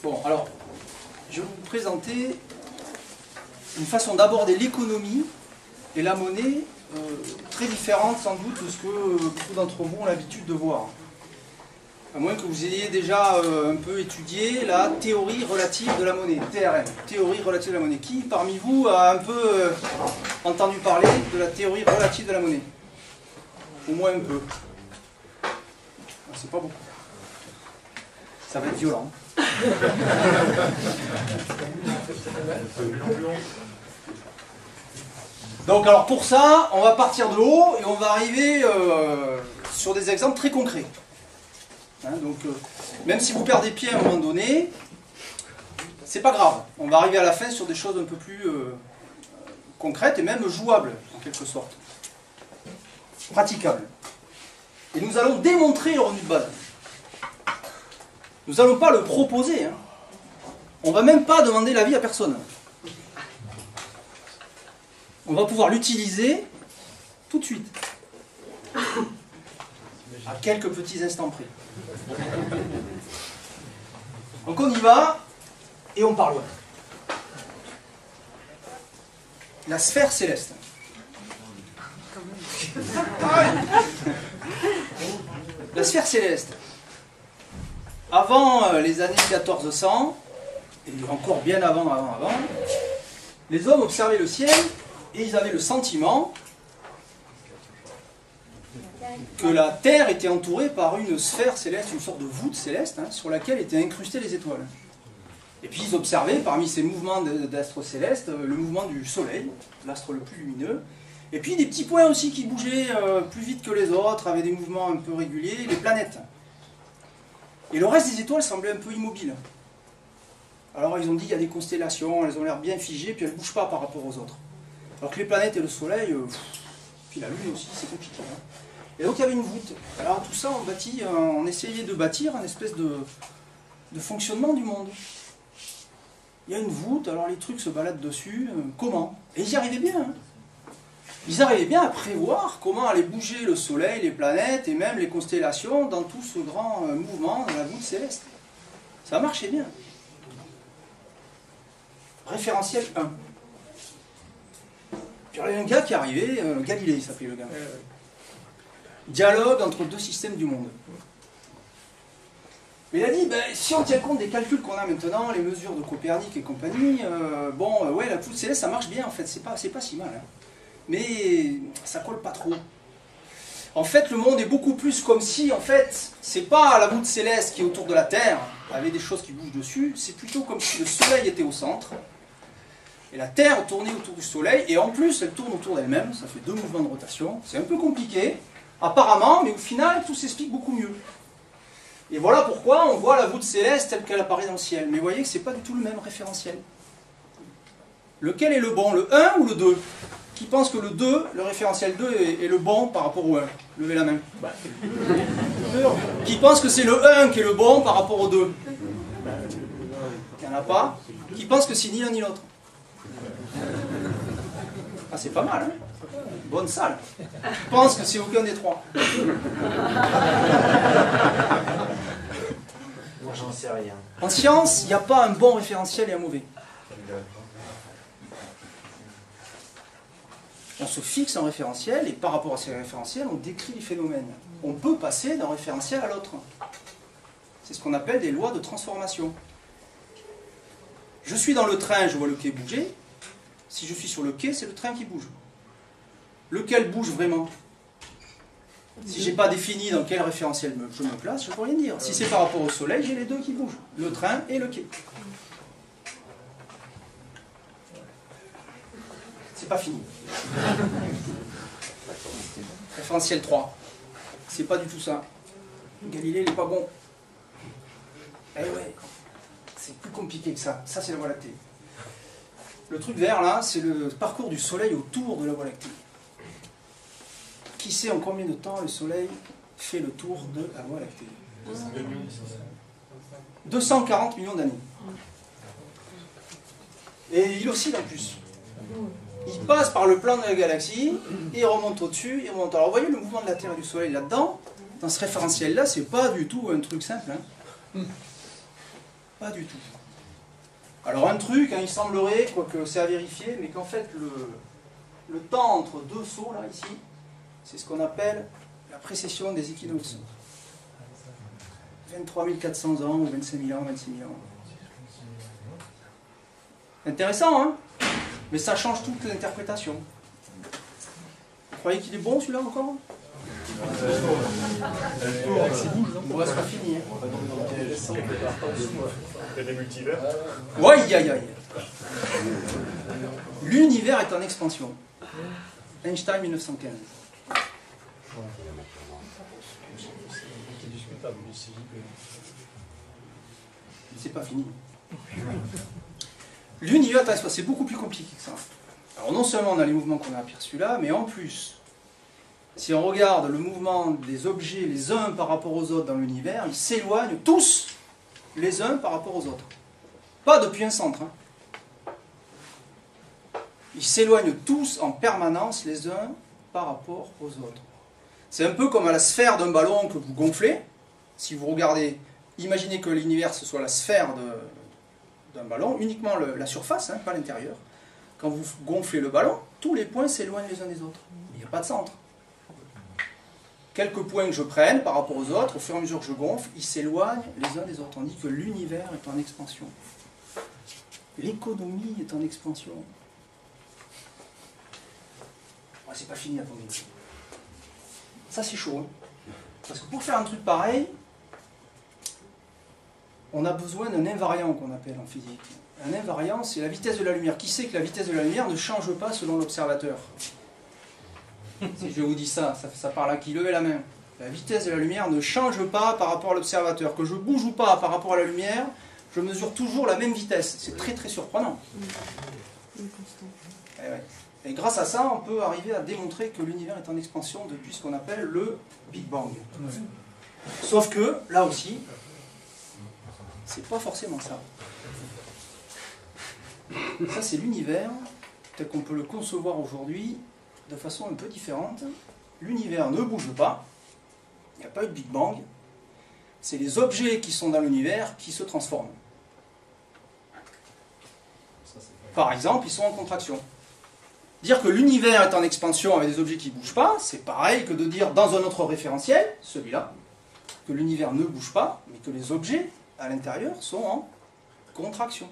Bon, alors, je vais vous présenter une façon d'aborder l'économie et la monnaie très différente sans doute de ce que beaucoup d'entre vous ont l'habitude de voir. À moins que vous ayez déjà un peu étudié la théorie relative de la monnaie, TRM, théorie relative de la monnaie. Qui parmi vous a un peu entendu parler de la théorie relative de la monnaie? Au moins un peu. C'est pas beaucoup. Ça va être violent. Donc alors pour ça, on va partir de haut et on va arriver sur des exemples très concrets. Hein, donc même si vous perdez pied à un moment donné, c'est pas grave. On va arriver à la fin sur des choses un peu plus concrètes et même jouables en quelque sorte. Praticables. Et nous allons démontrer le revenu de base. Nous n'allons pas le proposer. Hein. On ne va même pas demander l'avis à personne. On va pouvoir l'utiliser tout de suite. À quelques petits instants près. Donc on y va et on parle. La sphère céleste. La sphère céleste. Avant les années 1400, et encore bien avant, les hommes observaient le ciel et ils avaient le sentiment que la Terre était entourée par une sphère céleste, une sorte de voûte céleste, hein, sur laquelle étaient incrustées les étoiles. Et puis ils observaient parmi ces mouvements d'astres célestes le mouvement du Soleil, l'astre le plus lumineux, et puis des petits points aussi qui bougeaient plus vite que les autres, avaient des mouvements un peu réguliers, les planètes. Et le reste des étoiles semblait un peu immobile. Alors ils ont dit qu'il y a des constellations, elles ont l'air bien figées, puis elles ne bougent pas par rapport aux autres. Alors que les planètes et le Soleil, puis la Lune aussi, c'est compliqué. Hein. Et donc il y avait une voûte. Alors tout ça, on essayait de bâtir une espèce de fonctionnement du monde. Il y a une voûte, alors les trucs se baladent dessus, comment? Et ils y arrivaient bien. Hein. Ils arrivaient bien à prévoir comment allait bouger le Soleil, les planètes et même les constellations dans tout ce grand mouvement de la voûte céleste. Ça marchait bien. Référentiel 1. Puis il y a un gars qui est arrivé, Galilée il s'appelait le gars. Dialogue entre deux systèmes du monde. Mais il a dit, ben, si on tient compte des calculs qu'on a maintenant, les mesures de Copernic et compagnie, ouais, la voûte céleste ça marche bien en fait, c'est pas si mal. Hein. Mais ça colle pas trop. En fait, le monde est beaucoup plus comme si, en fait, c'est pas la voûte céleste qui est autour de la Terre, avec des choses qui bougent dessus, c'est plutôt comme si le Soleil était au centre, et la Terre tournait autour du Soleil, et en plus, elle tourne autour d'elle-même, ça fait deux mouvements de rotation. C'est un peu compliqué, apparemment, mais au final, tout s'explique beaucoup mieux. Et voilà pourquoi on voit la voûte céleste telle qu'elle apparaît dans le ciel. Mais vous voyez que c'est pas du tout le même référentiel. Lequel est le bon, le 1 ou le 2? Qui pense que le 2, le référentiel 2 est le bon par rapport au 1? Levez la main. Qui pense que c'est le 1 qui est le bon par rapport au 2? Il n'y en a pas. Qui pense que c'est ni l'un ni l'autre? Ah, c'est pas mal, hein? Bonne salle. Qui pense que c'est aucun des trois? Moi, j'en sais rien. En science, il n'y a pas un bon référentiel et un mauvais. On se fixe un référentiel et par rapport à ces référentiels, on décrit les phénomènes. On peut passer d'un référentiel à l'autre. C'est ce qu'on appelle des lois de transformation. Je suis dans le train, je vois le quai bouger. Si je suis sur le quai, c'est le train qui bouge. Lequel bouge vraiment? Si je n'ai pas défini dans quel référentiel je me place, je ne peux rien dire. Si c'est par rapport au Soleil, j'ai les deux qui bougent. Le train et le quai. C'est pas fini. Référentiel 3. C'est pas du tout ça. Galilée, il n'est pas bon. Eh ouais, c'est plus compliqué que ça. Ça, c'est la Voie lactée. Le truc vert, là, c'est le parcours du Soleil autour de la Voie lactée. Qui sait en combien de temps le Soleil fait le tour de la Voie lactée? 240 millions d'années. Et il oscille en plus. Il passe par le plan de la galaxie, et il remonte au-dessus, il remonte. Alors vous voyez le mouvement de la Terre et du Soleil là-dedans, dans ce référentiel-là, c'est pas du tout un truc simple. Hein. Pas du tout. Alors un truc, hein, il semblerait, quoique c'est à vérifier, mais qu'en fait le temps entre deux sauts, là, ici, c'est ce qu'on appelle la précession des équinoxes. 23 400 ans, ou 25 000 ans, 26 000 ans. Intéressant, hein? Mais ça change toute l'interprétation. Vous croyez qu'il est bon celui-là encore? On va se pas finir. Il y a des multivers. Ouais, aïe. L'univers est en expansion. Einstein 1915. C'est pas fini. L'univers est en expansion, c'est beaucoup plus compliqué que ça. Alors non seulement on a les mouvements qu'on a aperçus là, mais en plus, si on regarde le mouvement des objets les uns par rapport aux autres dans l'univers, ils s'éloignent tous les uns par rapport aux autres. Pas depuis un centre. Hein. Ils s'éloignent tous en permanence les uns par rapport aux autres. C'est un peu comme à la sphère d'un ballon que vous gonflez. Si vous regardez, imaginez que l'univers ce soit la sphère d'un ballon, uniquement la surface, hein, pas l'intérieur. Quand vous gonflez le ballon, tous les points s'éloignent les uns des autres. Il n'y a pas de centre. Quelques points que je prenne par rapport aux autres, au fur et à mesure que je gonfle, ils s'éloignent les uns des autres. On dit que l'univers est en expansion. L'économie est en expansion. Ouais, c'est pas fini, attendez. Ça c'est chaud. Hein. Parce que pour faire un truc pareil, on a besoin d'un invariant qu'on appelle en physique. Un invariant, c'est la vitesse de la lumière. Qui sait que la vitesse de la lumière ne change pas selon l'observateur? Si je vous dis ça parle à qui? Levez la main. La vitesse de la lumière ne change pas par rapport à l'observateur. Que je bouge ou pas par rapport à la lumière, je mesure toujours la même vitesse. C'est très très surprenant. Et grâce à ça, on peut arriver à démontrer que l'univers est en expansion depuis ce qu'on appelle le Big Bang. Sauf que, là aussi, c'est pas forcément ça. Ça, c'est l'univers tel qu'on peut le concevoir aujourd'hui de façon un peu différente. L'univers ne bouge pas, il n'y a pas eu de Big Bang, c'est les objets qui sont dans l'univers qui se transforment. Par exemple, ils sont en contraction. Dire que l'univers est en expansion avec des objets qui ne bougent pas, c'est pareil que de dire dans un autre référentiel, celui-là, que l'univers ne bouge pas, mais que les objets à l'intérieur sont en contraction.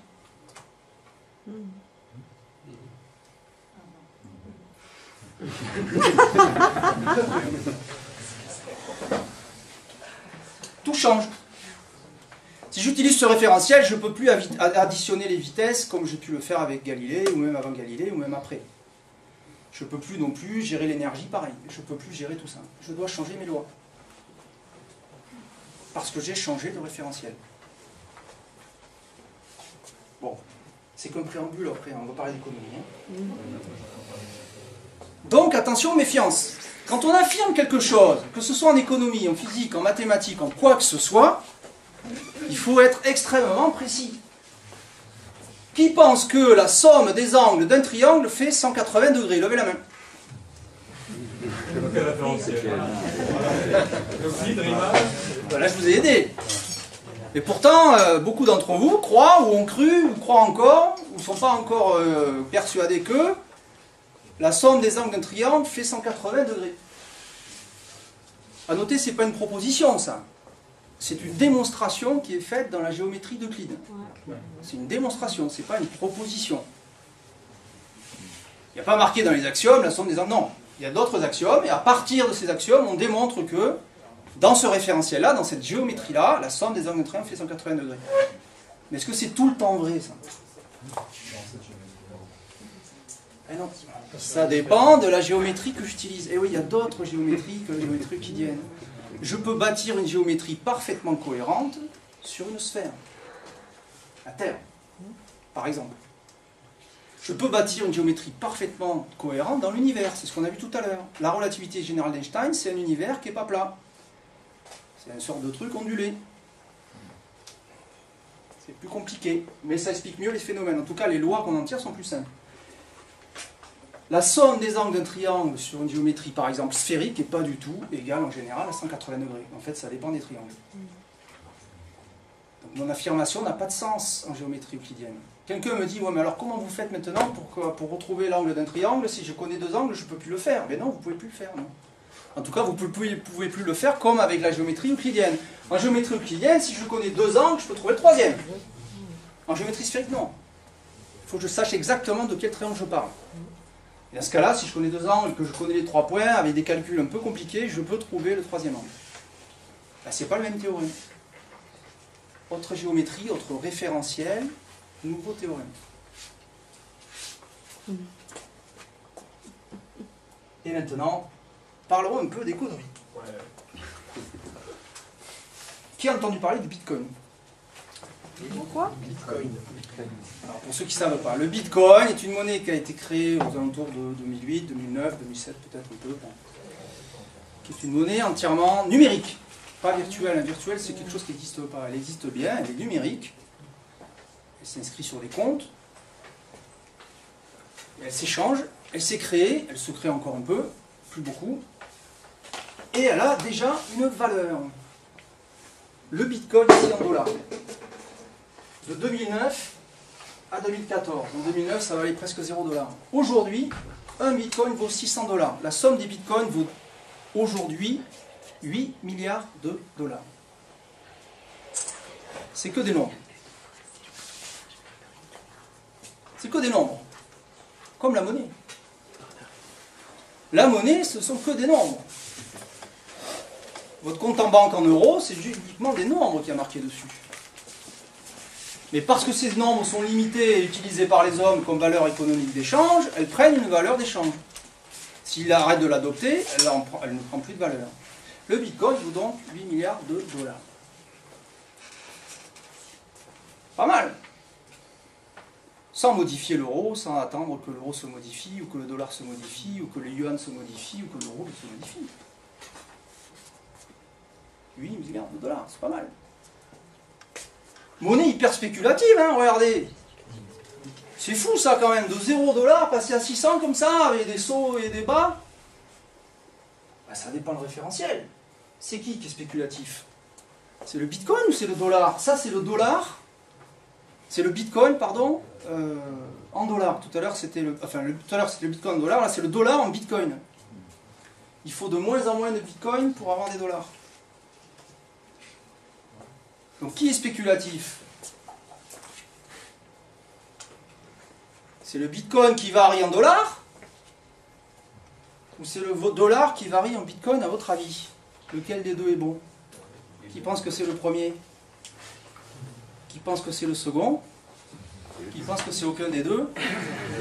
Tout change. Si j'utilise ce référentiel, je ne peux plus additionner les vitesses comme j'ai pu le faire avec Galilée, ou même avant Galilée, ou même après. Je ne peux plus non plus gérer l'énergie pareil. Je ne peux plus gérer tout ça. Je dois changer mes lois. Parce que j'ai changé de référentiel. Bon, c'est comme préambule après, on va parler d'économie. Hein. Donc attention, méfiance. Quand on affirme quelque chose, que ce soit en économie, en physique, en mathématiques, en quoi que ce soit, il faut être extrêmement précis. Qui pense que la somme des angles d'un triangle fait 180 degrés? Levez la main. Là, je vous ai aidé. Et pourtant, beaucoup d'entre vous croient, ou ont cru, ou croient encore, ou ne sont pas encore persuadés que la somme des angles d'un triangle fait 180 degrés. À noter, ce n'est pas une proposition, ça. C'est une démonstration qui est faite dans la géométrie d'Euclide. C'est une démonstration, ce n'est pas une proposition. Il n'y a pas marqué dans les axiomes la somme des angles. Non, il y a d'autres axiomes, et à partir de ces axiomes, on démontre que dans ce référentiel-là, dans cette géométrie-là, la somme des angles d'un triangle fait 180 degrés. Mais est-ce que c'est tout le temps vrai, ça? Eh non. Ça dépend de la géométrie que j'utilise. Et oui, il y a d'autres géométries que la géométrie euclidienne. Je peux bâtir une géométrie parfaitement cohérente sur une sphère. La Terre, par exemple. Je peux bâtir une géométrie parfaitement cohérente dans l'univers. C'est ce qu'on a vu tout à l'heure. La relativité générale d'Einstein, c'est un univers qui n'est pas plat. C'est une sorte de truc ondulé. C'est plus compliqué, mais ça explique mieux les phénomènes. En tout cas, les lois qu'on en tire sont plus simples. La somme des angles d'un triangle sur une géométrie, par exemple, sphérique, n'est pas du tout égale en général à 180 degrés. En fait, ça dépend des triangles. Donc Mon affirmation n'a pas de sens en géométrie euclidienne. Quelqu'un me dit, ouais, mais alors comment vous faites maintenant pour retrouver l'angle d'un triangle? Si je connais deux angles, je ne peux plus le faire. Mais non, vous ne pouvez plus le faire. Non. En tout cas, vous ne pouvez plus le faire comme avec la géométrie euclidienne. En géométrie euclidienne, si je connais deux angles, je peux trouver le troisième. En géométrie sphérique, non. Il faut que je sache exactement de quel triangle je parle. Et dans ce cas-là, si je connais deux angles, que je connais les 3 points, avec des calculs un peu compliqués, je peux trouver le troisième angle. Ben, ce n'est pas le même théorème. Autre géométrie, autre référentiel, nouveau théorème. Et maintenant, parlerons un peu des conneries. Qui a entendu parler du Bitcoin? Pourquoi? Bitcoin. Alors pour ceux qui ne savent pas, le Bitcoin est une monnaie qui a été créée aux alentours de 2008, 2009, 2007 peut-être un peu, qui est une monnaie entièrement numérique, pas virtuelle. Un virtuel, c'est quelque chose qui n'existe pas. Elle existe bien, elle est numérique, elle s'inscrit sur des comptes, et elle s'échange, elle s'est créée, elle se crée encore un peu, plus beaucoup, et elle a déjà une valeur. Le Bitcoin ici en dollars. De 2009 à 2014. En 2009, ça valait presque 0 $. Aujourd'hui, un Bitcoin vaut 600 $. La somme des Bitcoins vaut aujourd'hui 8 milliards de dollars. C'est que des nombres. C'est que des nombres. Comme la monnaie. La monnaie, ce sont que des nombres. Votre compte en banque en euros, c'est uniquement des nombres qu'il y a marqué dessus. Mais parce que ces nombres sont limités et utilisés par les hommes comme valeur économique d'échange, elles prennent une valeur d'échange. S'il arrête de l'adopter, elle ne prend plus de valeur. Le Bitcoin vaut donc 8 milliards de dollars. Pas mal. Sans modifier l'euro, sans attendre que l'euro se modifie, ou que le dollar se modifie, ou que le yuan se modifie, ou que le rouble se modifie. 8 milliards de dollars, c'est pas mal. Monnaie hyper spéculative, hein, regardez. C'est fou ça quand même, de 0 $ passer à 600 comme ça, avec des sauts et des bas. Ben, ça dépend le référentiel. C'est qui est spéculatif? C'est le Bitcoin ou c'est le dollar? Ça c'est le dollar. C'est le Bitcoin, pardon, en dollars. Tout à l'heure c'était le Bitcoin en dollars, là c'est le dollar en Bitcoin. Il faut de moins en moins de Bitcoin pour avoir des dollars. Donc qui est spéculatif? C'est le Bitcoin qui varie en dollars? Ou c'est le dollar qui varie en Bitcoin à votre avis? Lequel des deux est bon? Qui pense que c'est le premier? Qui pense que c'est le second? Qui pense que c'est aucun des deux?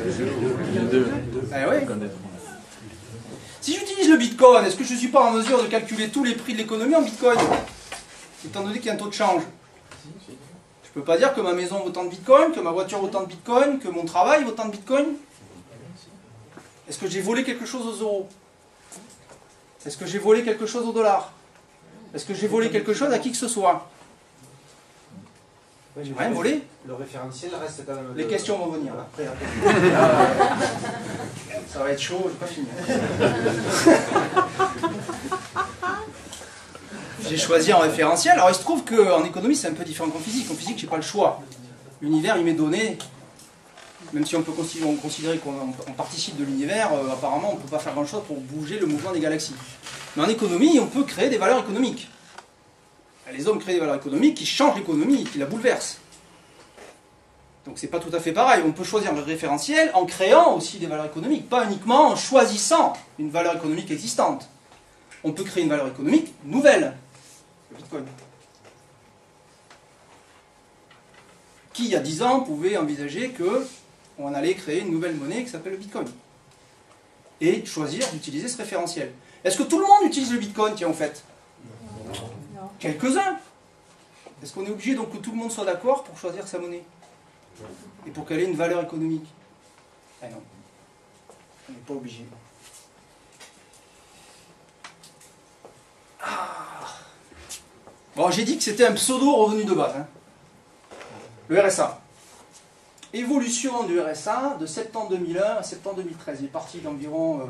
Les deux. Ah ouais. Si j'utilise le Bitcoin, est-ce que je ne suis pas en mesure de calculer tous les prix de l'économie en Bitcoin? Étant donné qu'il y a un taux de change. Je ne peux pas dire que ma maison vaut tant de Bitcoin, que ma voiture vaut tant de Bitcoin, que mon travail vaut tant de Bitcoin. Est-ce que j'ai volé quelque chose aux euros? Est-ce que j'ai volé quelque chose au dollar? Est-ce que j'ai volé quelque chose à qui que ce soit? J'ai rien volé. Le référentiel reste quand même... Les questions vont venir là. Après. Ça va être chaud, je n'ai pas fini. J'ai choisi un référentiel. Alors il se trouve qu'en économie c'est un peu différent qu'en physique. En physique j'ai pas le choix. L'univers il m'est donné. Même si on peut considérer qu'on participe de l'univers, apparemment on ne peut pas faire grand chose pour bouger le mouvement des galaxies. Mais en économie on peut créer des valeurs économiques. Les hommes créent des valeurs économiques qui changent l'économie, qui la bouleversent. Donc c'est pas tout à fait pareil. On peut choisir le référentiel en créant aussi des valeurs économiques, pas uniquement en choisissant une valeur économique existante. On peut créer une valeur économique nouvelle. Le Bitcoin. Qui, il y a 10 ans, pouvait envisager qu'on allait créer une nouvelle monnaie qui s'appelle le Bitcoin? Et choisir d'utiliser ce référentiel. Est-ce que tout le monde utilise le Bitcoin, tiens, en fait? Non. Quelques-uns. Est-ce qu'on est obligé donc que tout le monde soit d'accord pour choisir sa monnaie? Et pour qu'elle ait une valeur économique? Ah non. On n'est pas obligé. Bon, j'ai dit que c'était un pseudo-revenu de base. Hein. Le RSA. Évolution du RSA de septembre 2001 à septembre 2013. Il est parti d'environ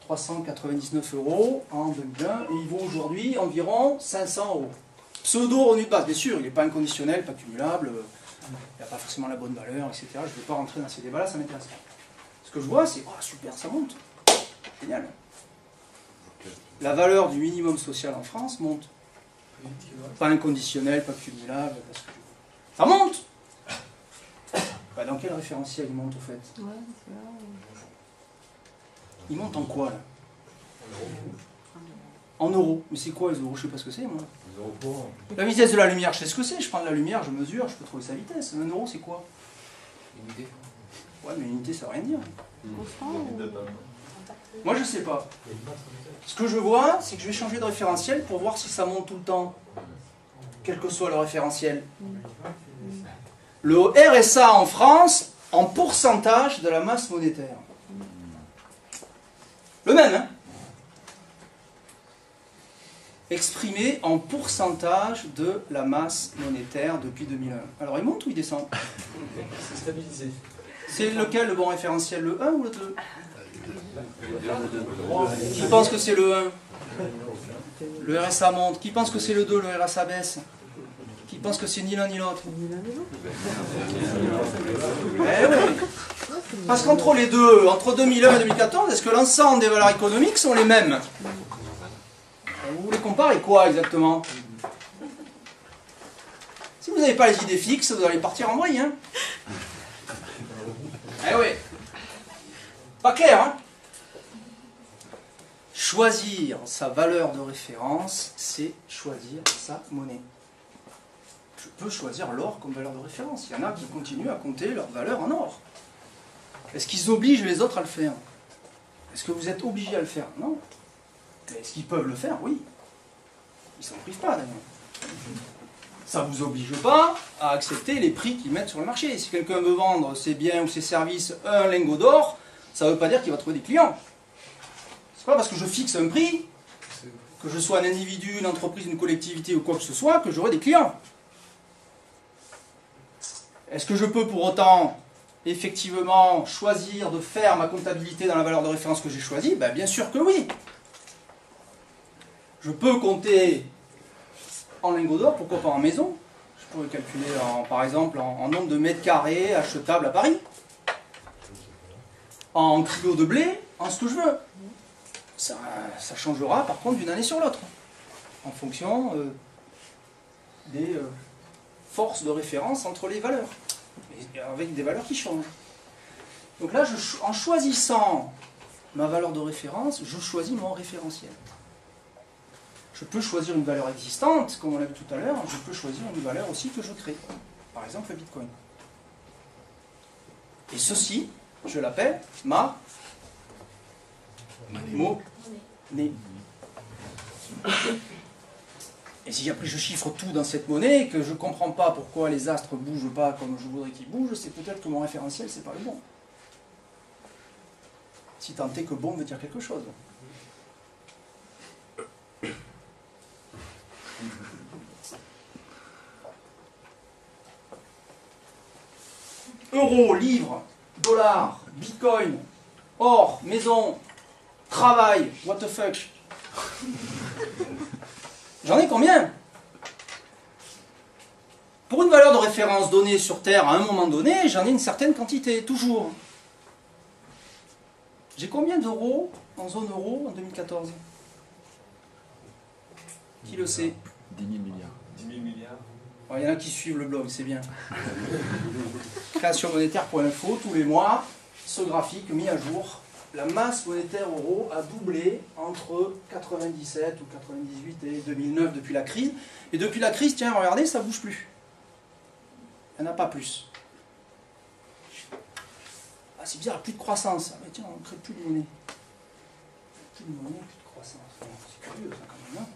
399 € en 2001 et il vaut aujourd'hui environ 500 €. Pseudo-revenu de base, bien sûr, il n'est pas inconditionnel, pas cumulable, il n'a pas forcément la bonne valeur, etc. Je ne vais pas rentrer dans ces débats-là, ça ne m'intéresse pas. Ce que je vois, c'est, oh super, ça monte. Génial. La valeur du minimum social en France monte. Pas inconditionnel, pas cumulable, parce que... ça monte. Bah, dans quel référentiel il monte au fait? Ouais, c'est là. Il monte en quoi là? En euros. Mais c'est quoi les euros? Je sais pas ce que c'est moi. La vitesse de la lumière, je sais ce que c'est. Je prends de la lumière, je mesure, je peux trouver sa vitesse. Un euro, c'est quoi? Unité. Ouais, mais une unité, ça veut rien dire. Constant ou... Moi, je sais pas. Ce que je vois, c'est que je vais changer de référentiel pour voir si ça monte tout le temps. Quel que soit le référentiel. Le RSA en France, en pourcentage de la masse monétaire. Le même, hein? Exprimé en pourcentage de la masse monétaire depuis 2001. Alors il monte ou il descend? C'est stabilisé. C'est lequel le bon référentiel, le 1 ou le 2? Qui pense que c'est le 1? Le RSA monte. Qui pense que c'est le 2, le RSA baisse? Qui pense que c'est ni l'un ni l'autre? Eh oui. Parce qu'entre les deux, entre 2001 et 2014, est-ce que l'ensemble des valeurs économiques sont les mêmes? Vous voulez comparer quoi exactement? Si vous n'avez pas les idées fixes, vous allez partir en vrille, hein? Eh oui. Pas clair, hein? Choisir sa valeur de référence, c'est choisir sa monnaie. Je peux choisir l'or comme valeur de référence. Il y en a qui continuent à compter leur valeur en or. Est-ce qu'ils obligent les autres à le faire? Est-ce que vous êtes obligé à le faire? Non. Mais est-ce qu'ils peuvent le faire? Oui. Ils ne s'en privent pas d'ailleurs. Ça ne vous oblige pas à accepter les prix qu'ils mettent sur le marché. Si quelqu'un veut vendre ses biens ou ses services un lingot d'or, ça ne veut pas dire qu'il va trouver des clients. C'est pas parce que je fixe un prix, que je sois un individu, une entreprise, une collectivité ou quoi que ce soit, que j'aurai des clients. Est-ce que je peux pour autant, effectivement, choisir de faire ma comptabilité dans la valeur de référence que j'ai choisie? Ben, bien sûr que oui. Je peux compter en lingots d'or, pourquoi pas en maison? Je pourrais calculer, par exemple, en nombre de mètres carrés achetables à Paris. En kilos de blé, en ce que je veux. Ça changera par contre d'une année sur l'autre, en fonction des forces de référence entre les valeurs, et avec des valeurs qui changent. Donc là, en choisissant ma valeur de référence, je choisis mon référentiel. Je peux choisir une valeur existante, comme on l'a vu tout à l'heure, je peux choisir une valeur aussi que je crée, par exemple le Bitcoin. Et ceci, je l'appelle ma monnaie. Et si après je chiffre tout dans cette monnaie, que je ne comprends pas pourquoi les astres ne bougent pas comme je voudrais qu'ils bougent, c'est peut-être que mon référentiel, c'est pas le bon. Si tant est que bon veut dire quelque chose. Euro, livre, dollar, bitcoin, or, maison, travail, what the fuck. J'en ai combien? Pour une valeur de référence donnée sur Terre à un moment donné, j'en ai une certaine quantité, toujours. J'ai combien d'euros en zone euro en 2014? Qui le sait? 10 000 milliards. 10 000 milliards. Il y en a qui suivent le blog, c'est bien. Créationmonétaire.info, tous les mois, ce graphique mis à jour. La masse monétaire euro a doublé entre 97 ou 98 et 2009 depuis la crise. Et depuis la crise, tiens, regardez, ça ne bouge plus. Il n'y en a pas plus. Ah, c'est bizarre, plus de croissance. Ah, mais tiens, on ne crée plus de monnaie. Plus de monnaie, plus de croissance. C'est curieux, ça, quand même. Hein.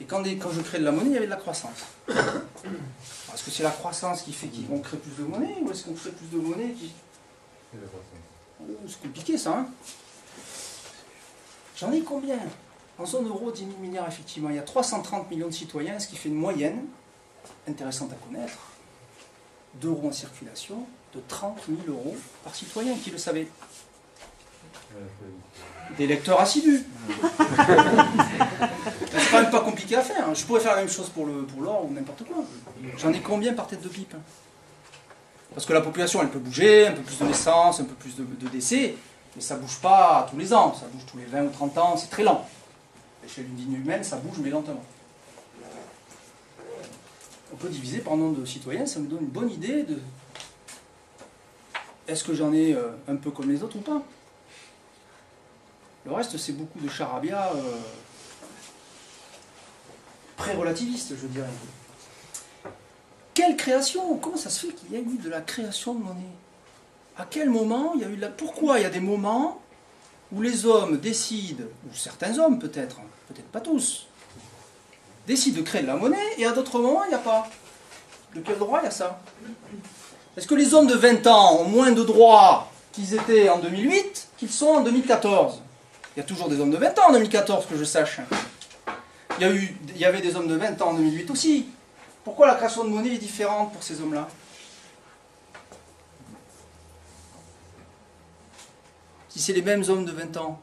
Et quand je crée de la monnaie, il y avait de la croissance. Est-ce que c'est la croissance qui fait qu'on crée plus de monnaie, ou est-ce qu'on crée plus de monnaie qui... C'est compliqué ça, hein? J'en ai combien? En zone euro, 10 000 milliards, effectivement. Il y a 330 millions de citoyens, ce qui fait une moyenne, intéressante à connaître, d'euros en circulation, de 30 000 euros par citoyen, qui le savait? Des lecteurs assidus. C'est quand même pas compliqué à faire. Je pourrais faire la même chose pour l'or ou n'importe quoi. J'en ai combien par tête de pipe? Parce que la population, elle peut bouger, un peu plus de naissance, un peu plus de décès, mais ça bouge pas tous les ans, ça bouge tous les 20 ou 30 ans, c'est très lent. À l'échelle d'une vie humaine, ça bouge, mais lentement. On peut diviser par nombre de citoyens, ça me donne une bonne idée de... Est-ce que j'en ai un peu comme les autres ou pas? Le reste, c'est beaucoup de charabia pré-relativiste, je dirais. Quelle création? Comment ça se fait qu'il y a eu de la création de monnaie? À quel moment il y a eu de la... Pourquoi il y a des moments où les hommes décident, ou certains hommes peut-être, peut-être pas tous, décident de créer de la monnaie, et à d'autres moments, il n'y a pas? De quel droit il y a ça? Est-ce que les hommes de 20 ans ont moins de droits qu'ils étaient en 2008 qu'ils sont en 2014? Il y a toujours des hommes de 20 ans en 2014, que je sache. Il y avait des hommes de 20 ans en 2008 aussi. Pourquoi la création de monnaie est différente pour ces hommes-là? Si c'est les mêmes hommes de 20 ans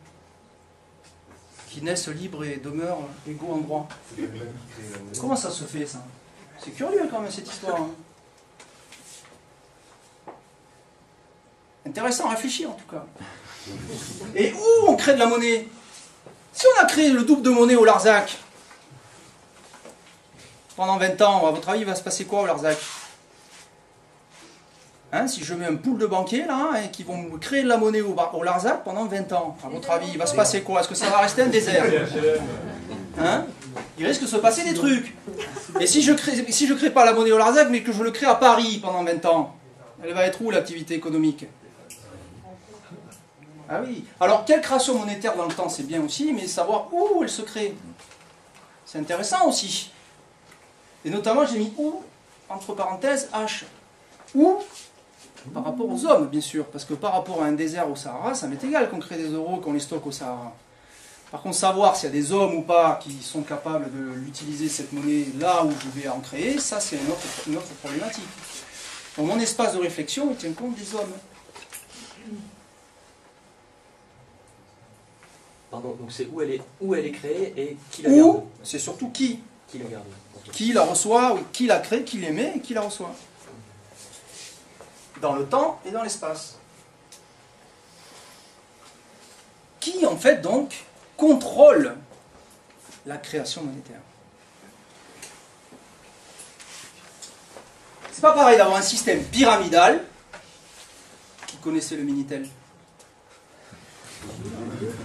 qui naissent libres et demeurent égaux en droit. Comment ça se fait, ça? C'est curieux quand même cette histoire. Hein. Intéressant à réfléchir en tout cas. Et où on crée de la monnaie? Si on a créé le double de monnaie au Larzac, pendant 20 ans, à votre avis, il va se passer quoi au Larzac? Hein, si je mets un pool de banquiers là, et qui vont créer de la monnaie au Larzac pendant 20 ans, à votre avis, il va se passer quoi? Est-ce que ça va rester un désert? Hein? Il risque de se passer des trucs. Et si je crée pas la monnaie au Larzac, mais que je le crée à Paris pendant 20 ans, elle va être où l'activité économique? Ah oui. Alors, quelle création monétaire dans le temps, c'est bien aussi, mais savoir où elle se crée. C'est intéressant aussi. Et notamment, j'ai mis où, entre parenthèses, H. Où, par rapport aux hommes, bien sûr, parce que par rapport à un désert au Sahara, ça m'est égal qu'on crée des euros, qu'on les stocke au Sahara. Par contre, savoir s'il y a des hommes ou pas qui sont capables de l'utiliser, cette monnaie, là où je vais en créer, ça, c'est une autre problématique. Donc, mon espace de réflexion, il tient compte des hommes. Pardon, donc c'est où elle est créée et qui la garde? Où, c'est surtout qui. Qui la garde? Qui la reçoit, ou qui la crée, qui l'émet et qui la reçoit. Dans le temps et dans l'espace. Qui, en fait, donc, contrôle la création monétaire. C'est pas pareil d'avoir un système pyramidal. Qui connaissait le Minitel?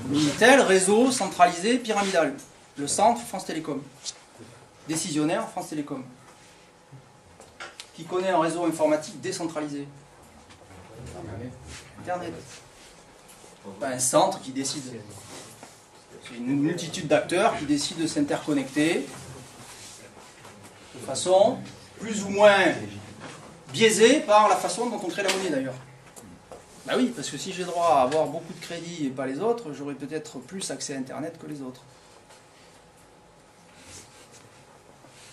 Minitel, réseau centralisé pyramidal. Le centre, France Télécom. Décisionnaire, France Télécom. Qui connaît un réseau informatique décentralisé? Internet. Pas un centre qui décide. C'est une multitude d'acteurs qui décident de s'interconnecter de façon plus ou moins biaisée par la façon dont on crée la monnaie d'ailleurs. Bah oui, parce que si j'ai droit à avoir beaucoup de crédits et pas les autres, j'aurai peut-être plus accès à Internet que les autres.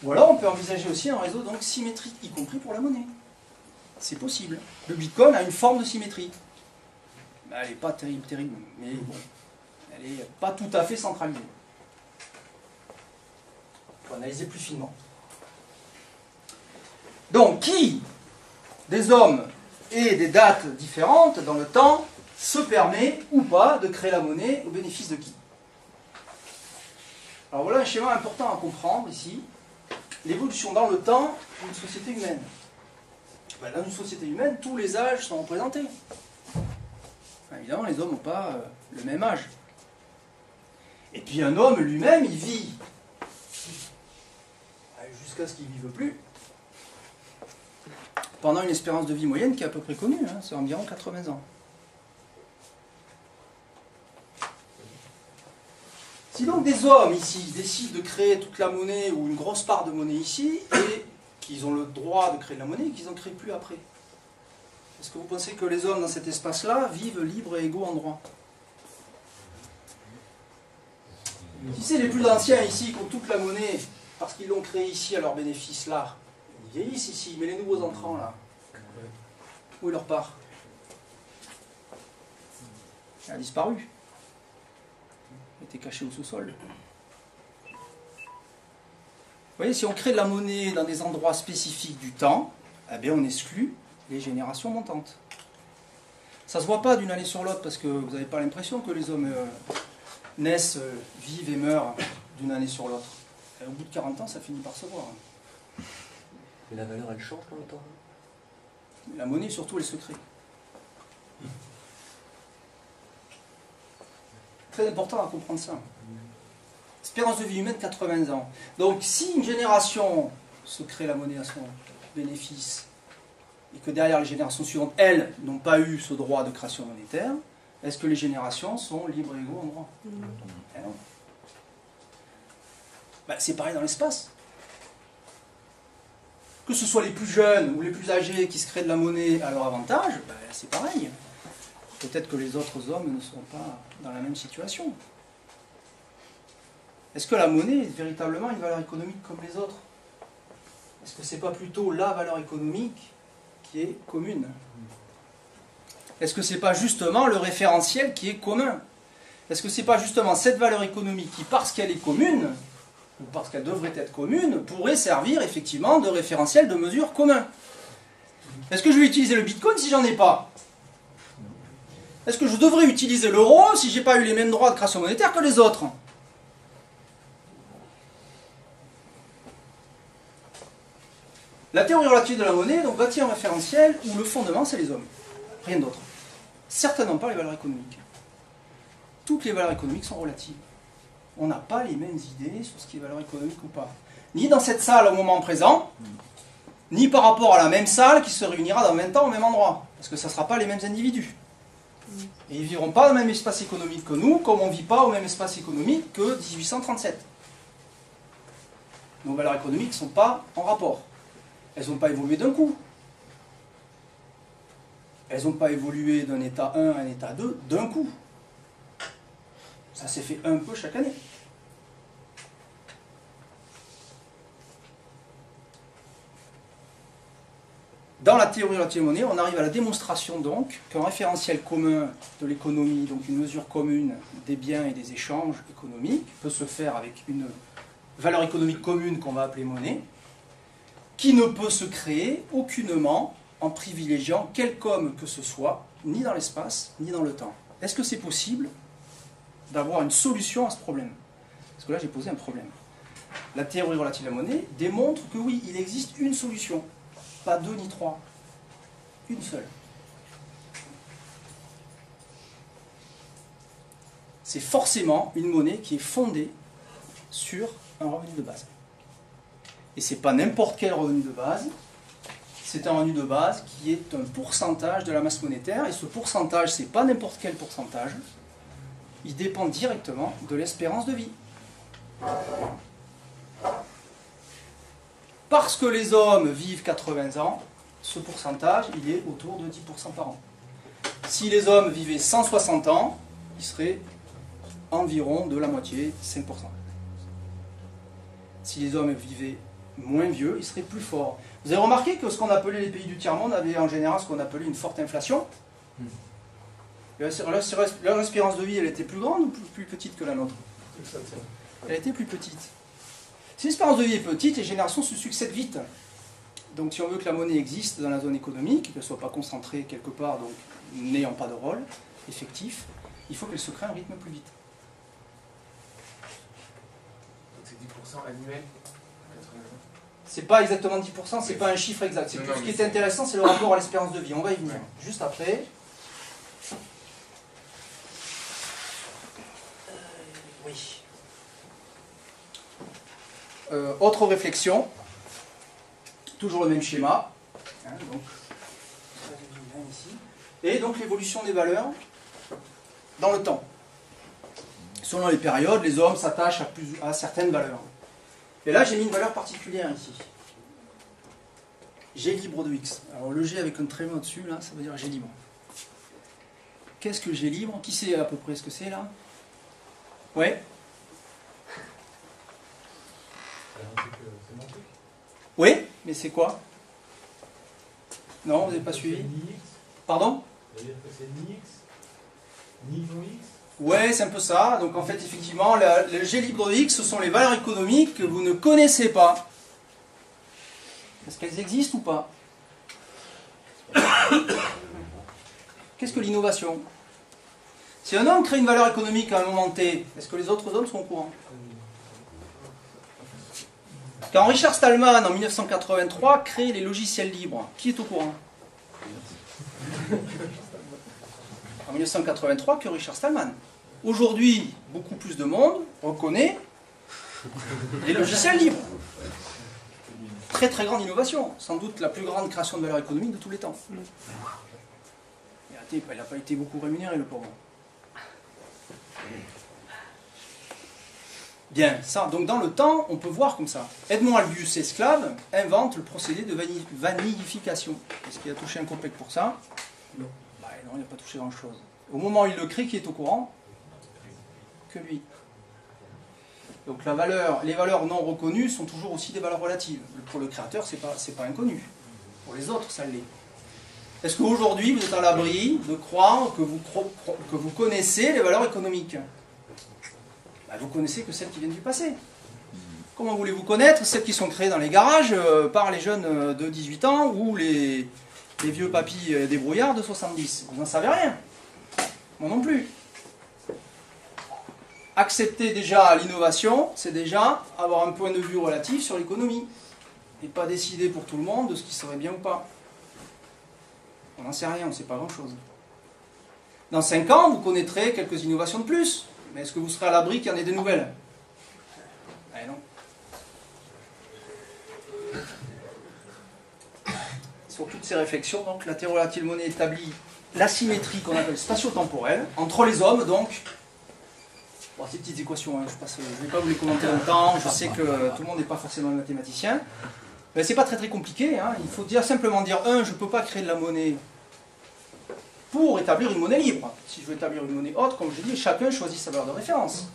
Ou alors on peut envisager aussi un réseau donc symétrique, y compris pour la monnaie. C'est possible. Le Bitcoin a une forme de symétrie. Ben, elle n'est pas terrible, mais bon, elle n'est pas tout à fait centralisée. Il faut analyser plus finement. Donc, qui des hommes et des dates différentes dans le temps se permet ou pas de créer la monnaie au bénéfice de qui? Alors voilà un schéma important à comprendre ici. L'évolution dans le temps d'une société humaine. Ben, dans une société humaine, tous les âges sont représentés. Enfin, évidemment, les hommes n'ont pas le même âge. Et puis un homme lui-même, il vit jusqu'à ce qu'il ne vive plus. Pendant une espérance de vie moyenne qui est à peu près connue, hein, c'est environ 80 ans. Si donc des hommes ici décident de créer toute la monnaie ou une grosse part de monnaie ici, et qu'ils ont le droit de créer de la monnaie, qu'ils n'en créent plus après, est-ce que vous pensez que les hommes dans cet espace-là vivent libres et égaux en droit? Si c'est les plus anciens ici qui ont toute la monnaie, parce qu'ils l'ont créée ici à leur bénéfice là, ils vieillissent ici, mais les nouveaux entrants là, où est leur part? Elle a disparu. Elle était cachée au sous-sol. Vous voyez, si on crée de la monnaie dans des endroits spécifiques du temps, eh bien on exclut les générations montantes. Ça ne se voit pas d'une année sur l'autre parce que vous n'avez pas l'impression que les hommes naissent, vivent et meurent d'une année sur l'autre. Au bout de 40 ans, ça finit par se voir. Mais la valeur, elle change dans le temps. La monnaie, surtout, elle se crée. Très important à comprendre ça. Espérance de vie humaine, 80 ans. Donc, si une génération se crée la monnaie à son bénéfice, et que derrière les générations suivantes, elles, n'ont pas eu ce droit de création monétaire, est-ce que les générations sont libres et égaux en droit? Eh non. Ben, c'est pareil dans l'espace. Que ce soit les plus jeunes ou les plus âgés qui se créent de la monnaie à leur avantage, ben, c'est pareil. Peut-être que les autres hommes ne sont pas dans la même situation. Est-ce que la monnaie est véritablement une valeur économique comme les autres? Est-ce que ce n'est pas plutôt la valeur économique qui est commune? Est-ce que ce n'est pas justement le référentiel qui est commun? Est-ce que ce n'est pas justement cette valeur économique qui, parce qu'elle est commune, ou parce qu'elle devrait être commune, pourrait servir effectivement de référentiel de mesure commun? Est-ce que je vais utiliser le bitcoin si j'en ai pas? Est-ce que je devrais utiliser l'euro si je n'ai pas eu les mêmes droits de création monétaire que les autres? La théorie relative de la monnaie donc, bâtit un référentiel où le fondement, c'est les hommes. Rien d'autre. Certainement pas les valeurs économiques. Toutes les valeurs économiques sont relatives. On n'a pas les mêmes idées sur ce qui est valeur économique ou pas. Ni dans cette salle au moment présent, ni par rapport à la même salle qui se réunira dans 20 ans au même endroit. Parce que ça ne sera pas les mêmes individus. Et ils ne vivront pas dans le même espace économique que nous, comme on ne vit pas au même espace économique que 1837. Nos valeurs économiques ne sont pas en rapport. Elles n'ont pas évolué d'un coup. Elles n'ont pas évolué d'un état 1 à un état 2 d'un coup. Ça s'est fait un peu chaque année. Dans la théorie relative de la monnaie, on arrive à la démonstration donc qu'un référentiel commun de l'économie, donc une mesure commune des biens et des échanges économiques, peut se faire avec une valeur économique commune qu'on va appeler monnaie, qui ne peut se créer aucunement en privilégiant quelque homme que ce soit, ni dans l'espace, ni dans le temps. Est-ce que c'est possible d'avoir une solution à ce problème? Parce que là, j'ai posé un problème. La théorie relative à la monnaie démontre que oui, il existe une solution. Pas deux ni trois. Une seule. C'est forcément une monnaie qui est fondée sur un revenu de base. Et ce n'est pas n'importe quel revenu de base, c'est un revenu de base qui est un pourcentage de la masse monétaire, et ce pourcentage, ce n'est pas n'importe quel pourcentage, il dépend directement de l'espérance de vie. Parce que les hommes vivent 80 ans, ce pourcentage, il est autour de 10% par an. Si les hommes vivaient 160 ans, il serait environ de la moitié, 5%. Si les hommes vivaient moins vieux, il serait plus fort. Vous avez remarqué que ce qu'on appelait les pays du tiers-monde avaient en général ce qu'on appelait une forte inflation. Leur espérance de vie, elle était plus grande ou plus petite que la nôtre? Elle était plus petite. Si l'espérance de vie est petite, les générations se succèdent vite. Donc si on veut que la monnaie existe dans la zone économique, qu'elle ne soit pas concentrée quelque part, donc n'ayant pas de rôle effectif, il faut qu'elle se crée à un rythme plus vite. Donc c'est 10% annuel. C'est pas exactement 10%, c'est pas un chiffre exact. C'est tout ce qui est intéressant, c'est le rapport à l'espérance de vie. On va y venir. Juste après. Oui. Autre réflexion. Toujours le même schéma. Hein, donc, ici. Et donc l'évolution des valeurs dans le temps. Selon les périodes, les hommes s'attachent à certaines valeurs. Et là, j'ai mis une valeur particulière ici. G libre de X. Alors le G avec un tréma au-dessus, là, ça veut dire G libre. Qu'est-ce que G libre? Qui sait à peu près ce que c'est, là? Ouais. Oui, mais c'est quoi? Non, vous n'avez pas suivi? Pardon? Niveau X. Ouais, c'est un peu ça. Donc en fait, effectivement, le G libre de X, ce sont les valeurs économiques que vous ne connaissez pas. Est-ce qu'elles existent ou pas? Qu'est-ce que l'innovation? Si un homme crée une valeur économique à un moment T, est-ce que les autres hommes sont au courant? Quand Richard Stallman, en 1983, crée les logiciels libres, qui est au courant? En 1983, que Richard Stallman. Aujourd'hui, beaucoup plus de monde reconnaît les logiciels libres. Très très grande innovation, sans doute la plus grande création de valeur économique de tous les temps. Il n'a pas été beaucoup rémunéré, le pauvre. Bien, ça, donc dans le temps, on peut voir comme ça. Edmond Albius, esclave, invente le procédé de vanillification. Est-ce qu'il a touché un copec pour ça? Non. Bah, non, il n'a pas touché grand-chose. Au moment où il le crée, qui est au courant? Que lui. Donc les valeurs non reconnues sont toujours aussi des valeurs relatives. Pour le créateur, c'est pas inconnu. Pour les autres, ça l'est. Est-ce qu'aujourd'hui, vous êtes à l'abri de croire que vous connaissez les valeurs économiques? Bah, vous connaissez que celles qui viennent du passé. Comment voulez-vous connaître celles qui sont créées dans les garages par les jeunes de 18 ans ou les vieux papis débrouillards de 70? Vous n'en savez rien. Moi non plus. Accepter déjà l'innovation, c'est déjà avoir un point de vue relatif sur l'économie. Et pas décider pour tout le monde de ce qui serait bien ou pas. On n'en sait rien, on ne sait pas grand-chose. Dans 5 ans, vous connaîtrez quelques innovations de plus. Mais est-ce que vous serez à l'abri qu'il y en ait des nouvelles? Eh non. Sur toutes ces réflexions, donc, la théorie relative de monnaie établit l'asymétrie qu'on appelle spatio-temporelle, entre les hommes, donc. Bon, ces petites équations, hein, je ne vais pas vous les commenter longtemps, je sais que tout le monde n'est pas forcément mathématicien. Mais c'est pas très compliqué, hein. Il faut simplement dire, je ne peux pas créer de la monnaie pour établir une monnaie libre. Si je veux établir une monnaie haute, comme je dis, chacun choisit sa valeur de référence.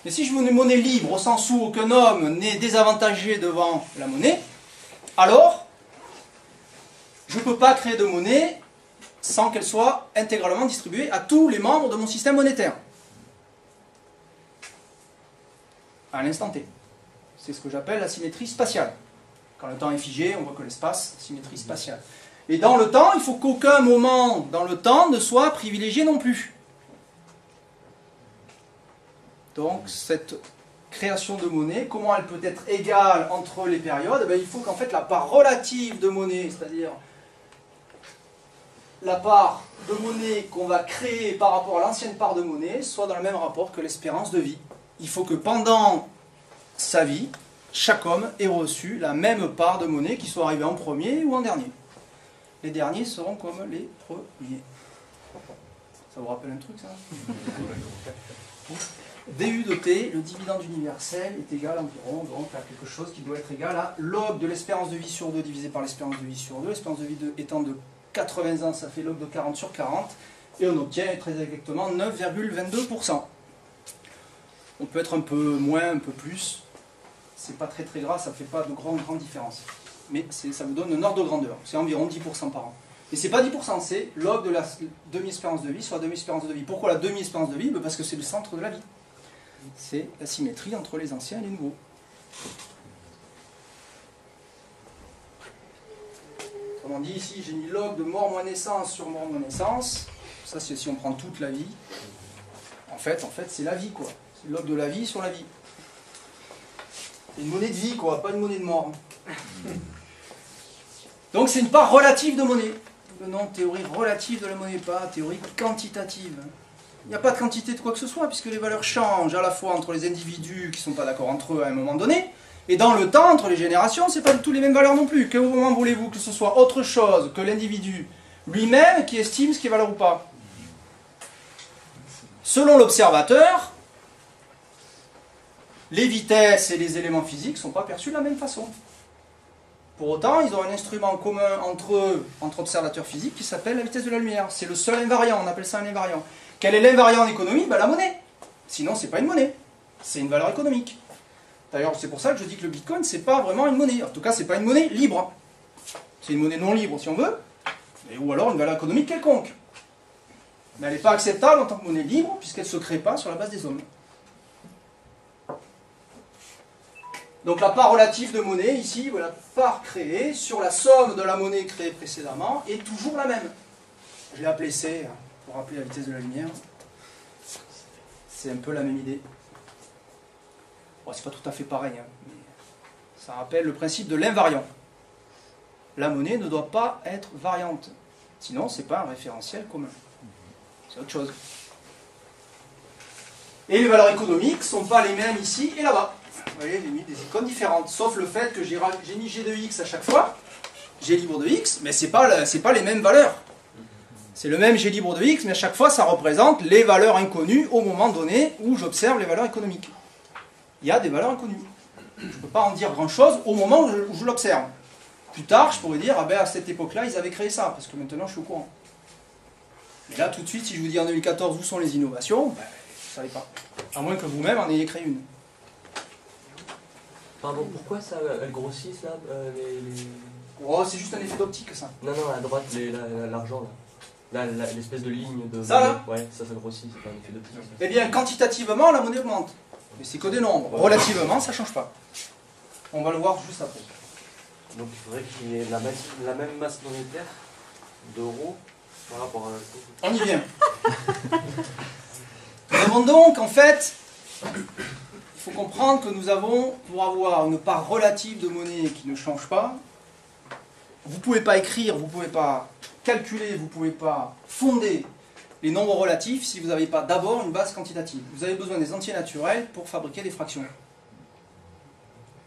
Mais si je veux une monnaie libre, au sens où aucun homme n'est désavantagé devant la monnaie, alors, je ne peux pas créer de monnaie sans qu'elle soit intégralement distribuée à tous les membres de mon système monétaire. À l'instant T. C'est ce que j'appelle la symétrie spatiale. Quand le temps est figé, on voit que l'espace, symétrie spatiale. Et dans le temps, il faut qu'aucun moment dans le temps ne soit privilégié non plus. Donc, cette création de monnaie, comment elle peut être égale entre les périodes? Il faut qu'en fait la part relative de monnaie, c'est-à-dire la part de monnaie qu'on va créer par rapport à l'ancienne part de monnaie, soit dans le même rapport que l'espérance de vie. Il faut que pendant sa vie, chaque homme ait reçu la même part de monnaie, qui soit arrivée en premier ou en dernier. Les derniers seront comme les premiers. Ça vous rappelle un truc, ça? DU de T, le dividende universel, est égal environ donc, à quelque chose qui doit être égal à log de l'espérance de vie sur 2 divisé par l'espérance de vie sur 2. L'espérance de vie étant de 80 ans, ça fait log de 40 sur 40. Et on obtient très exactement 9,22%. On peut être un peu moins, un peu plus. C'est pas très grave, ça ne fait pas de grande différence. Mais ça vous donne un ordre de grandeur. C'est environ 10% par an. Et c'est pas 10%, c'est log de la demi-espérance de vie sur la demi-espérance de vie. Pourquoi la demi-espérance de vie? Parce que c'est le centre de la vie. C'est la symétrie entre les anciens et les nouveaux. Autrement dit, ici, j'ai mis log de mort moins naissance sur mort moins naissance. Ça, c'est si on prend toute la vie. En fait c'est la vie, quoi. C'est log de la vie sur la vie. C'est une monnaie de vie, quoi, pas une monnaie de mort. Donc c'est une part relative de monnaie. Le nom théorie relative de la monnaie, pas théorie quantitative. Il n'y a pas de quantité de quoi que ce soit, puisque les valeurs changent à la fois entre les individus qui ne sont pas d'accord entre eux à un moment donné, et dans le temps, entre les générations, ce n'est pas du tout les mêmes valeurs non plus. Quel moment voulez-vous que ce soit autre chose que l'individu lui-même qui estime ce qui est valeur ou pas? Selon l'observateur, les vitesses et les éléments physiques ne sont pas perçus de la même façon. Pour autant, ils ont un instrument commun entre eux, entre observateurs physiques, qui s'appelle la vitesse de la lumière. C'est le seul invariant, on appelle ça un invariant. Quel est l'invariant en économie? La monnaie. Sinon, ce n'est pas une monnaie. C'est une valeur économique. D'ailleurs, c'est pour ça que je dis que le Bitcoin, ce n'est pas vraiment une monnaie. En tout cas, ce n'est pas une monnaie libre. C'est une monnaie non libre, si on veut, ou alors une valeur économique quelconque. Mais elle n'est pas acceptable en tant que monnaie libre, puisqu'elle ne se crée pas sur la base des hommes. Donc la part relative de monnaie, ici, la part créée sur la somme de la monnaie créée précédemment, est toujours la même. Je l'ai appelé C, pour rappeler la vitesse de la lumière. C'est un peu la même idée. Bon, c'est pas tout à fait pareil, hein, mais ça rappelle le principe de l'invariant. La monnaie ne doit pas être variante. Sinon, ce n'est pas un référentiel commun. C'est autre chose. Et les valeurs économiques ne sont pas les mêmes ici et là-bas. Vous voyez, j'ai mis des icônes différentes. Sauf le fait que j'ai mis G de X à chaque fois. G libre de X, mais ce n'est pas les mêmes valeurs. C'est le même G libre de X, mais à chaque fois, ça représente les valeurs inconnues au moment donné où j'observe les valeurs économiques. Il y a des valeurs inconnues. Je ne peux pas en dire grand-chose au moment où je l'observe. Plus tard, je pourrais dire, ah ben à cette époque-là, ils avaient créé ça, parce que maintenant, je suis au courant. Mais là, tout de suite, si je vous dis en 2014, où sont les innovations, ben, vous ne savez pas. À moins que vous-même en ayez créé une. Pardon, pourquoi ça, elles grossissent là Oh, c'est juste un effet d'optique, ça. Non, à droite, l'argent là. Là, l'espèce de ligne de... Ça, là? Ouais, ça grossit, c'est pas un effet d'optique. Eh bien, quantitativement, la monnaie augmente. Mais c'est que des nombres. Relativement, ça ne change pas. On va le voir juste après. Donc il faudrait qu'il y ait la même masse monétaire d'euros par rapport à... On y vient. Nous avons donc, en fait, il faut comprendre que nous avons, pour avoir une part relative de monnaie qui ne change pas, vous ne pouvez pas écrire, vous ne pouvez pas calculer, vous ne pouvez pas fonder les nombres relatifs si vous n'avez pas d'abord une base quantitative. Vous avez besoin des entiers naturels pour fabriquer des fractions.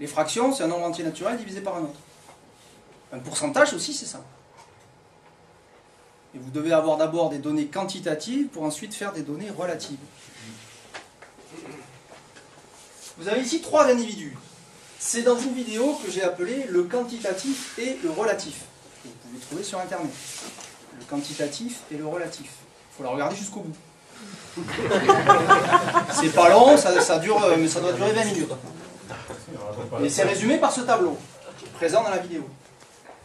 Les fractions, c'est un nombre entier naturel divisé par un autre. Un pourcentage aussi, c'est ça. Et vous devez avoir d'abord des données quantitatives pour ensuite faire des données relatives. Vous avez ici 3 individus. C'est dans une vidéo que j'ai appelée le quantitatif et le relatif. Vous pouvez trouver sur Internet. Le quantitatif et le relatif. Il faut la regarder jusqu'au bout. C'est pas long, ça dure, mais ça doit durer 20 minutes. Et c'est résumé par ce tableau, qui est présent dans la vidéo.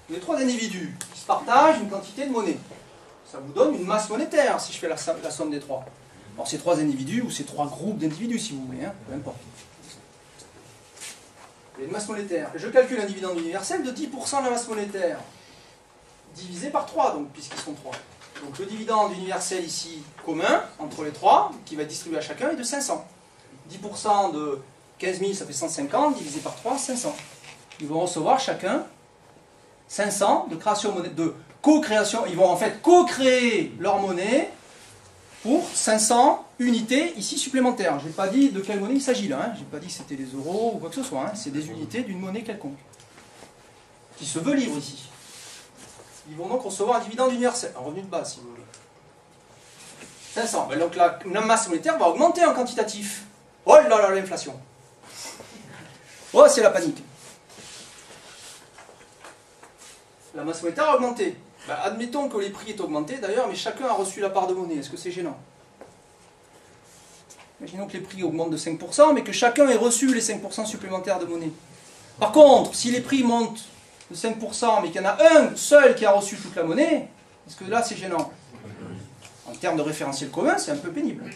Les 3 individus qui se partagent une quantité de monnaie. Ça vous donne une masse monétaire si je fais la somme des 3. Alors ces 3 individus, ou ces 3 groupes d'individus si vous voulez, hein, peu importe. Il y a une masse monétaire. Je calcule un dividende universel de 10% de la masse monétaire, divisé par 3, donc, puisqu'ils sont 3. Donc le dividende universel ici, commun, entre les 3, qui va être distribué à chacun, est de 500. 10% de 15 000, ça fait 150, divisé par 3, 500. Ils vont recevoir chacun 500 de création de co-création. Ils vont en fait co-créer leur monnaie pour 500 unités ici supplémentaires. Je n'ai pas dit de quelle monnaie il s'agit là. Je n'ai pas dit que c'était des euros ou quoi que ce soit. C'est des unités d'une monnaie quelconque. Qui se veut libre ici. Ils vont donc recevoir un dividende universel, un revenu de base si vous voulez. 500. Ben donc la masse monétaire va augmenter en quantitatif. Oh là là, l'inflation. Oh, c'est la panique. La masse monétaire a augmenté. Ben, admettons que les prix aient augmenté d'ailleurs, mais chacun a reçu la part de monnaie. Est-ce que c'est gênant? Imaginons que les prix augmentent de 5%, mais que chacun ait reçu les 5% supplémentaires de monnaie. Par contre, si les prix montent de 5%, mais qu'il y en a un seul qui a reçu toute la monnaie, est-ce que là c'est gênant? En termes de référentiel commun, c'est un peu pénible.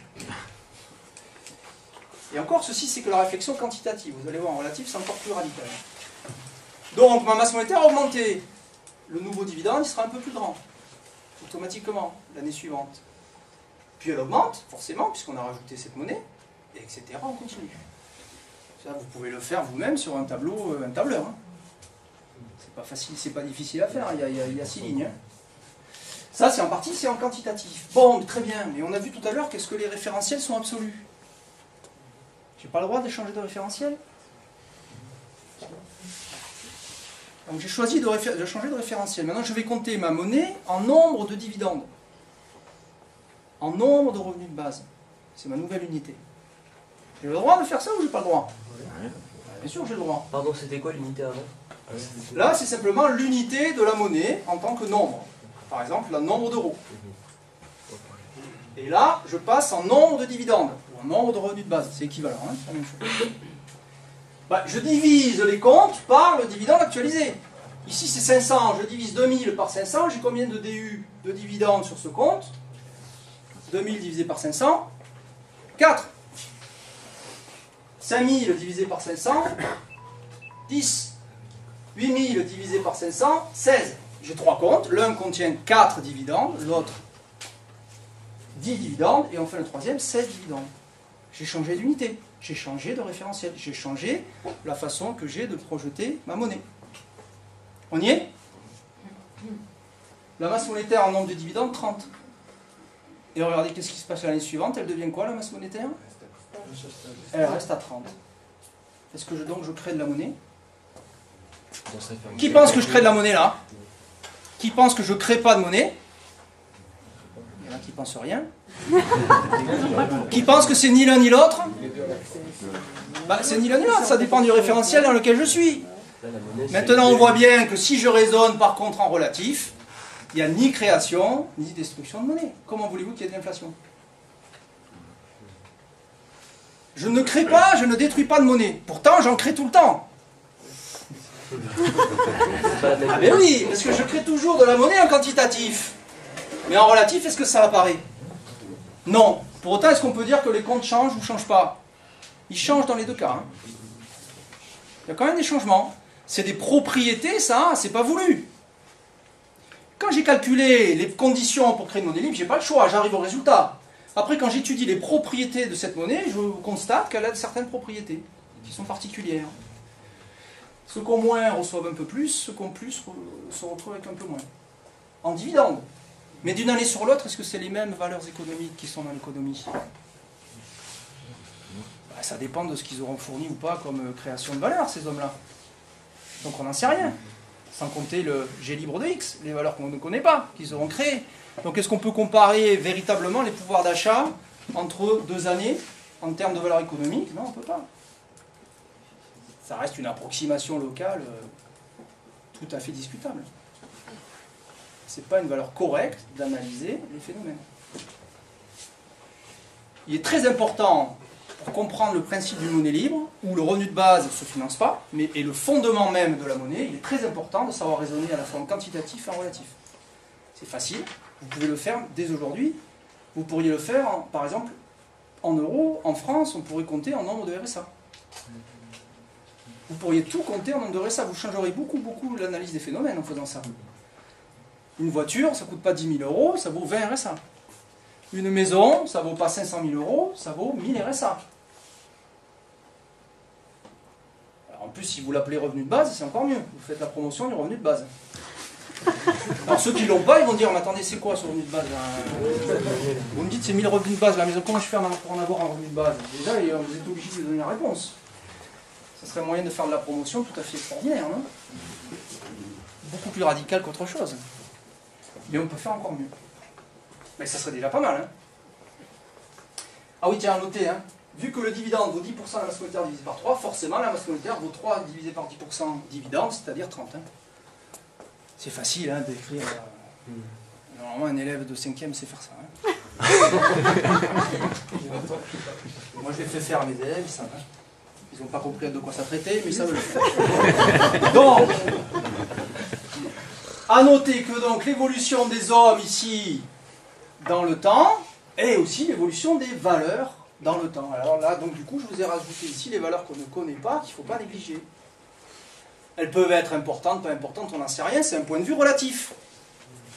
Et encore, ceci c'est que la réflexion quantitative. Vous allez voir, en relatif, c'est encore plus radical. Donc, ma masse monétaire a augmenté. Le nouveau dividende, il sera un peu plus grand, automatiquement, l'année suivante. Puis elle augmente, forcément, puisqu'on a rajouté cette monnaie, et etc. On continue. Ça, vous pouvez le faire vous-même sur un tableau, un tableur. Hein. C'est pas facile, c'est pas difficile à faire, il y a 6 lignes. Hein. Ça, c'est en partie, c'est en quantitatif. Bon, très bien, mais on a vu tout à l'heure qu'est-ce que les référentiels sont absolus. J'ai pas le droit d'échanger de référentiel? Donc j'ai choisi de changer de référentiel. Maintenant, je vais compter ma monnaie en nombre de dividendes. En nombre de revenus de base. C'est ma nouvelle unité. J'ai le droit de faire ça ou j'ai pas le droit? Bien sûr, j'ai le droit. Pardon, c'était quoi l'unité avant? Là, c'est simplement l'unité de la monnaie en tant que nombre. Par exemple, le nombre d'euros. Et là, je passe en nombre de dividendes, ou en nombre de revenus de base. C'est équivalent, hein, c'est la même chose. Bah, je divise les comptes par le dividende actualisé. Ici, c'est 500. Je divise 2000 par 500. J'ai combien de DU, de dividendes sur ce compte? 2000 divisé par 500, 4. 5000 divisé par 500, 10. 8000 divisé par 500, 16. J'ai 3 comptes. L'un contient 4 dividendes, l'autre 10 dividendes, et enfin le troisième 16 dividendes. J'ai changé d'unité, j'ai changé de référentiel, j'ai changé la façon que j'ai de projeter ma monnaie. On y est? La masse monétaire en nombre de dividendes, 30. Et regardez qu'est-ce qui se passe l'année suivante, elle devient quoi la masse monétaire? Elle reste à 30. Est-ce que donc je crée de la monnaie? Qui pense que je crée de la monnaie là? Qui pense que je ne crée pas de monnaie? Il y en a qui ne pensent rien. Qui pense que c'est ni l'un ni l'autre? Bah, c'est ni l'un ni l'autre, ça dépend du référentiel dans lequel je suis. Maintenant on voit bien que si je raisonne par contre en relatif, il n'y a ni création, ni destruction de monnaie. Comment voulez-vous qu'il y ait de l'inflation? Je ne crée pas, je ne détruis pas de monnaie. Pourtant j'en crée tout le temps. Ah ben oui, parce que je crée toujours de la monnaie en quantitatif. Mais en relatif, est-ce que ça apparaît? Non. Pour autant, est-ce qu'on peut dire que les comptes changent ou ne changent pas? Ils changent dans les deux cas. Hein. Il y a quand même des changements. C'est des propriétés, ça, c'est pas voulu. Quand j'ai calculé les conditions pour créer une monnaie libre, j'ai pas le choix, j'arrive au résultat. Après, quand j'étudie les propriétés de cette monnaie, je constate qu'elle a certaines propriétés qui sont particulières. Ceux qui ont moins reçoivent un peu plus, ceux qui ont plus se retrouvent avec un peu moins. En dividendes. Mais d'une année sur l'autre, est-ce que c'est les mêmes valeurs économiques qui sont dans l'économie? Ben, ça dépend de ce qu'ils auront fourni ou pas comme création de valeur, ces hommes-là. Donc on n'en sait rien. Sans compter le G libre de X, les valeurs qu'on ne connaît pas, qu'ils auront créées. Donc est-ce qu'on peut comparer véritablement les pouvoirs d'achat entre 2 années en termes de valeur économique? Non, on ne peut pas. Ça reste une approximation locale tout à fait discutable. Ce n'est pas une valeur correcte d'analyser les phénomènes. Il est très important, pour comprendre le principe d'une monnaie libre, où le revenu de base ne se finance pas, mais est le fondement même de la monnaie, il est très important de savoir raisonner à la fois en quantitatif et en relatif. C'est facile, vous pouvez le faire dès aujourd'hui. Vous pourriez le faire, par exemple, en euros, en France, on pourrait compter en nombre de RSA. Vous pourriez tout compter en nombre de RSA, vous changerez beaucoup l'analyse des phénomènes en faisant ça. Une voiture, ça ne coûte pas 10 000 euros, ça vaut 20 RSA. Une maison, ça ne vaut pas 500 000 euros, ça vaut 1000 RSA. Alors en plus, si vous l'appelez revenu de base, c'est encore mieux. Vous faites la promotion du revenu de base. Alors ceux qui ne l'ont pas, ils vont dire, mais attendez, c'est quoi ce revenu de base là? Vous me dites, c'est 1000 revenus de base, la maison, comment je fais pour en avoir un revenu de base? Déjà, vous êtes obligé de lui donner la réponse. Ça serait moyen de faire de la promotion tout à fait extraordinaire, non? Beaucoup plus radical qu'autre chose. Mais on peut faire encore mieux. Mais ça serait déjà pas mal. Hein. Ah oui, tiens, à noter, hein, vu que le dividende vaut 10% de la masse monétaire divisé par 3, forcément la masse monétaire vaut 3 divisé par 10% dividende, c'est-à-dire 30. Hein. C'est facile hein, d'écrire. Normalement, un élève de 5e sait faire ça. Hein. Moi, je l'ai fait faire à mes élèves, ils savent. Hein. Ils n'ont pas compris de quoi ça traitait, mais ça veut le faire. Donc, à noter que donc l'évolution des hommes ici dans le temps et aussi l'évolution des valeurs dans le temps. Alors là, donc du coup, je vous ai rajouté ici les valeurs qu'on ne connaît pas, qu'il ne faut pas négliger. Elles peuvent être importantes, pas importantes, on n'en sait rien, c'est un point de vue relatif.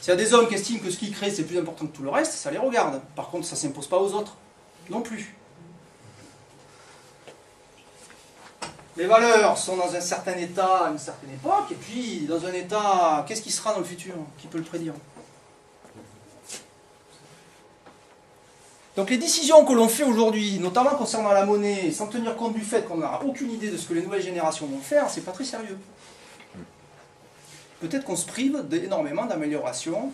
S'il y a des hommes qui estiment que ce qu'ils créent c'est plus important que tout le reste, ça les regarde. Par contre, ça ne s'impose pas aux autres, non plus. Les valeurs sont dans un certain état à une certaine époque, et puis dans un état, qu'est-ce qui sera dans le futur? Qui peut le prédire? Donc les décisions que l'on fait aujourd'hui, notamment concernant la monnaie, sans tenir compte du fait qu'on n'a aucune idée de ce que les nouvelles générations vont faire, c'est pas très sérieux. Peut-être qu'on se prive énormément d'améliorations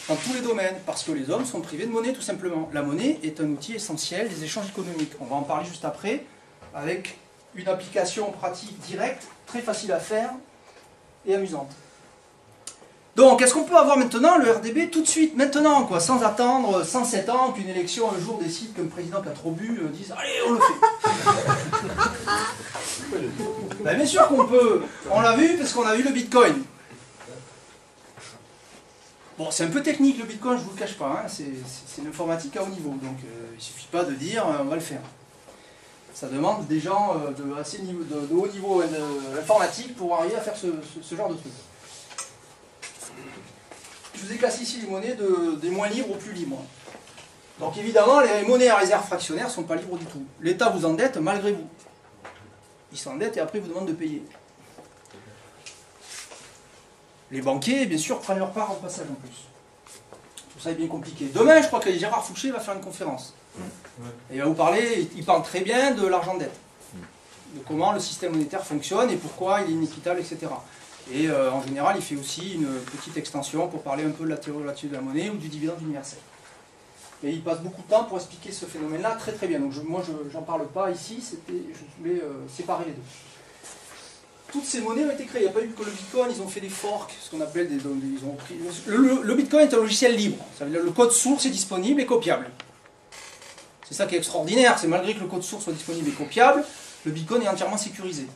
dans tous les domaines, parce que les hommes sont privés de monnaie tout simplement. La monnaie est un outil essentiel des échanges économiques. On va en parler juste après, avec une application pratique directe, très facile à faire et amusante. Donc, est-ce qu'on peut avoir maintenant le RDB tout de suite, maintenant, quoi, sans attendre 107 ans qu'une élection un jour décide qu'un président qui a trop bu dise « Allez, on le fait !» Ben, bien sûr qu'on peut. On l'a vu parce qu'on a vu le Bitcoin. Bon, c'est un peu technique le Bitcoin, je ne vous le cache pas, hein. C'est l'informatique à haut niveau, donc il ne suffit pas de dire on va le faire. Ça demande des gens de haut niveau d'informatique pour arriver à faire ce genre de truc. Je vous ai classé ici les monnaies des moins libres aux plus libres. Donc évidemment, les monnaies à réserve fractionnaire ne sont pas libres du tout. L'État vous endette malgré vous. Il s'endette et après vous demande de payer. Les banquiers, bien sûr, prennent leur part au passage en plus. Tout ça est bien compliqué. Demain, je crois que Gérard Fouché va faire une conférence. Et il va vous parler, il parle très bien de l'argent de dette. De comment le système monétaire fonctionne et pourquoi il est inéquitable, etc. Et en général, il fait aussi une petite extension pour parler un peu de la théorie relative de la monnaie ou du dividende universel. Et il passe beaucoup de temps pour expliquer ce phénomène-là très très bien. Donc moi, je n'en parle pas ici, je voulais séparer les deux. Toutes ces monnaies ont été créées. Il n'y a pas eu que le Bitcoin, ils ont fait des forks, ce qu'on appelle ils ont pris, le Bitcoin est un logiciel libre. Ça veut dire que le code source est disponible et copiable. C'est ça qui est extraordinaire, c'est malgré que le code source soit disponible et copiable, le Bitcoin est entièrement sécurisé.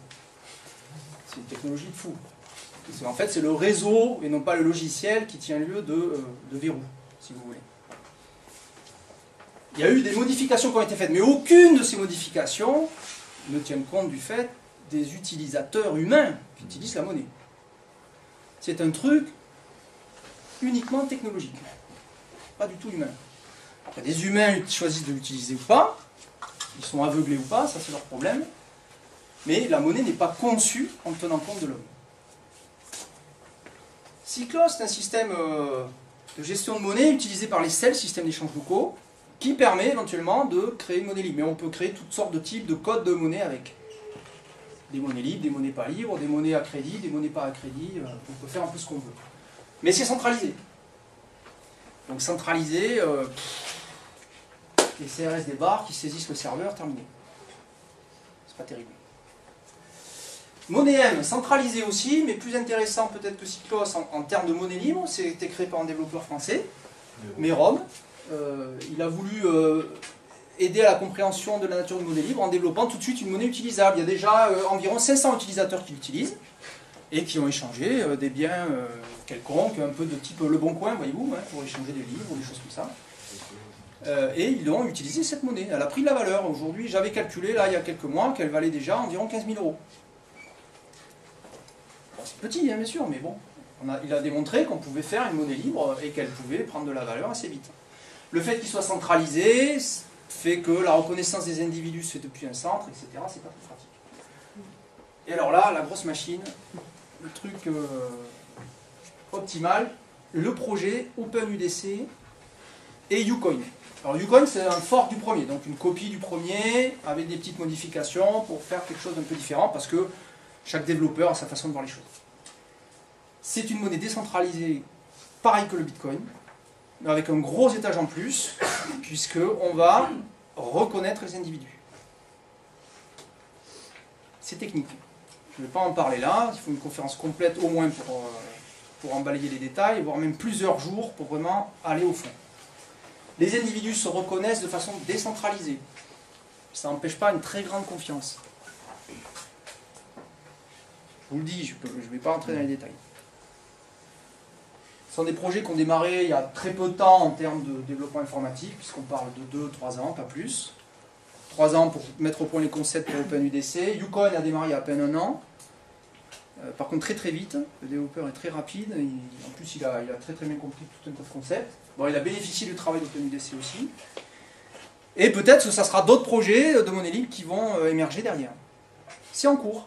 C'est une technologie de fou. En fait, c'est le réseau et non pas le logiciel qui tient lieu de verrou, si vous voulez. Il y a eu des modifications qui ont été faites, mais aucune de ces modifications ne tient compte du fait des utilisateurs humains qui utilisent la monnaie. C'est un truc uniquement technologique, pas du tout humain. Après, des humains choisissent de l'utiliser ou pas, ils sont aveuglés ou pas, ça c'est leur problème, mais la monnaie n'est pas conçue en tenant compte de l'homme. Cyclos, c'est un système de gestion de monnaie utilisé par les CEL, système d'échange locaux, qui permet éventuellement de créer une monnaie libre. Mais on peut créer toutes sortes de types de codes de monnaie avec. Des monnaies libres, des monnaies pas libres, des monnaies à crédit, des monnaies pas à crédit, on peut faire un peu ce qu'on veut. Mais c'est centralisé. Donc centralisé, les CRS des bars qui saisissent le serveur, terminé. C'est pas terrible. Monnaie M, centralisé aussi, mais plus intéressant peut-être que Cyclos en termes de monnaie libre, c'était créé par un développeur français, Mérom. Il a voulu aider à la compréhension de la nature de monnaie libre en développant tout de suite une monnaie utilisable. Il y a déjà environ 500 utilisateurs qui l'utilisent et qui ont échangé des biens quelconques, un peu de type Le Bon Coin, voyez-vous, hein, pour échanger des livres ou des choses comme ça. Et ils ont utilisé cette monnaie. Elle a pris de la valeur. Aujourd'hui, j'avais calculé, là, il y a quelques mois, qu'elle valait déjà environ 15 000 €. Bon, c'est petit, hein, bien sûr, mais bon. Il a démontré qu'on pouvait faire une monnaie libre et qu'elle pouvait prendre de la valeur assez vite. Le fait qu'il soit centralisé fait que la reconnaissance des individus se fait depuis un centre, etc. C'est pas très pratique. Et alors là, la grosse machine, le truc optimal, le projet OpenUDC et Ucoin. Alors Ucoin, c'est un fork du premier, donc une copie du premier avec des petites modifications pour faire quelque chose d'un peu différent parce que chaque développeur a sa façon de voir les choses. C'est une monnaie décentralisée, pareil que le Bitcoin, mais avec un gros étage en plus, puisqu'on va reconnaître les individus. C'est technique. Je ne vais pas en parler là, il faut une conférence complète au moins pour en balayer les détails, voire même plusieurs jours pour vraiment aller au fond. Les individus se reconnaissent de façon décentralisée. Ça n'empêche pas une très grande confiance. Je vous le dis, je ne vais pas entrer dans les détails. Ce sont des projets qui ont démarré il y a très peu de temps en termes de développement informatique, puisqu'on parle de 2-3 ans, pas plus. 3 ans pour mettre au point les concepts pour OpenUDC. Ucoin a démarré il y a à peine 1 an. Par contre, très très vite. Le développeur est très rapide. En plus, il a très très bien compris tout un tas de concepts. Bon, il a bénéficié du travail d'OpenUDC aussi. Et peut-être que ça sera d'autres projets de monnaie libre qui vont émerger derrière. C'est en cours.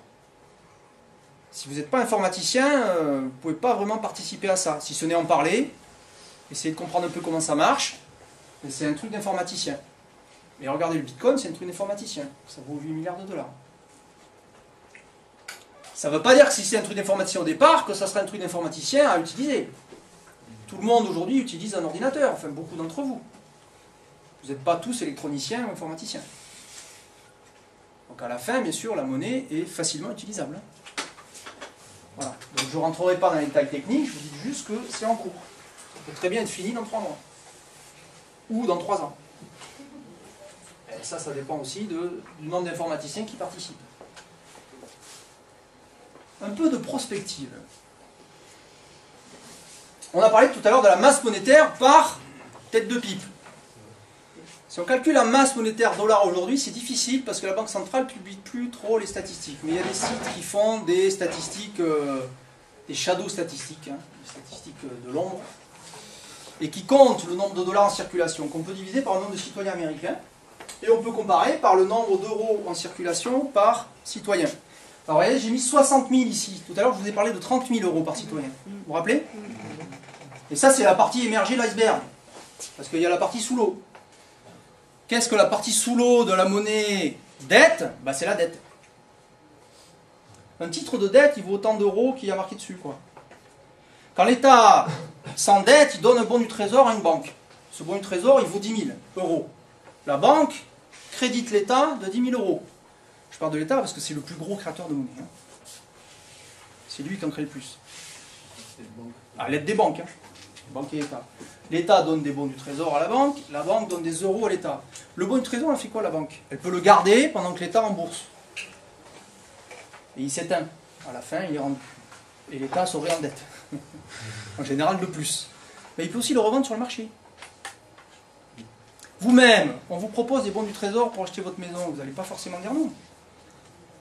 Si vous n'êtes pas informaticien, vous ne pouvez pas vraiment participer à ça. Si ce n'est en parler, essayer de comprendre un peu comment ça marche, c'est un truc d'informaticien. Mais regardez le Bitcoin, c'est un truc d'informaticien. Ça vaut 8 milliards $. Ça ne veut pas dire que si c'est un truc d'informaticien au départ, que ça sera un truc d'informaticien à utiliser. Tout le monde aujourd'hui utilise un ordinateur, enfin beaucoup d'entre vous. Vous n'êtes pas tous électroniciens ou informaticiens. Donc à la fin, bien sûr, la monnaie est facilement utilisable. Voilà. Donc je ne rentrerai pas dans les détails techniques, je vous dis juste que c'est en cours. Ça peut très bien être fini dans 3 mois. Ou dans 3 ans. Et ça dépend aussi du nombre d'informaticiens qui participent. Un peu de prospective. On a parlé tout à l'heure de la masse monétaire par tête de pipe. Si on calcule la masse monétaire dollar aujourd'hui, c'est difficile parce que la Banque centrale ne publie plus trop les statistiques. Mais il y a des sites qui font des statistiques, des shadow statistiques, hein, des statistiques de l'ombre, et qui comptent le nombre de dollars en circulation, qu'on peut diviser par le nombre de citoyens américains, et on peut comparer par le nombre d'euros en circulation par citoyen. Alors vous voyez, j'ai mis 60 000 ici. Tout à l'heure, je vous ai parlé de 30 000 euros par citoyen. Vous vous rappelez? Et ça, c'est la partie émergée de l'iceberg. Parce qu'il y a la partie sous l'eau. Qu'est-ce que la partie sous l'eau de la monnaie dette? Bah, c'est la dette. Un titre de dette, il vaut autant d'euros qu'il y a marqué dessus, quoi. Quand l'État s'endette, il donne un bon du trésor à une banque. Ce bon du trésor, il vaut 10 000 euros. La banque crédite l'État de 10 000 euros. Je parle de l'État parce que c'est le plus gros créateur de monnaie. Hein. C'est lui qui en crée le plus. À l'aide des banques. Hein. Banque et État. L'État donne des bons du trésor à la banque donne des euros à l'État. Le bon du trésor, elle fait quoi la banque? Elle peut le garder pendant que l'État rembourse. Et il s'éteint. À la fin, il est rendu. Et l'État se réendette. En général, de plus. Mais il peut aussi le revendre sur le marché. Vous-même, on vous propose des bons du trésor pour acheter votre maison, vous n'allez pas forcément dire non.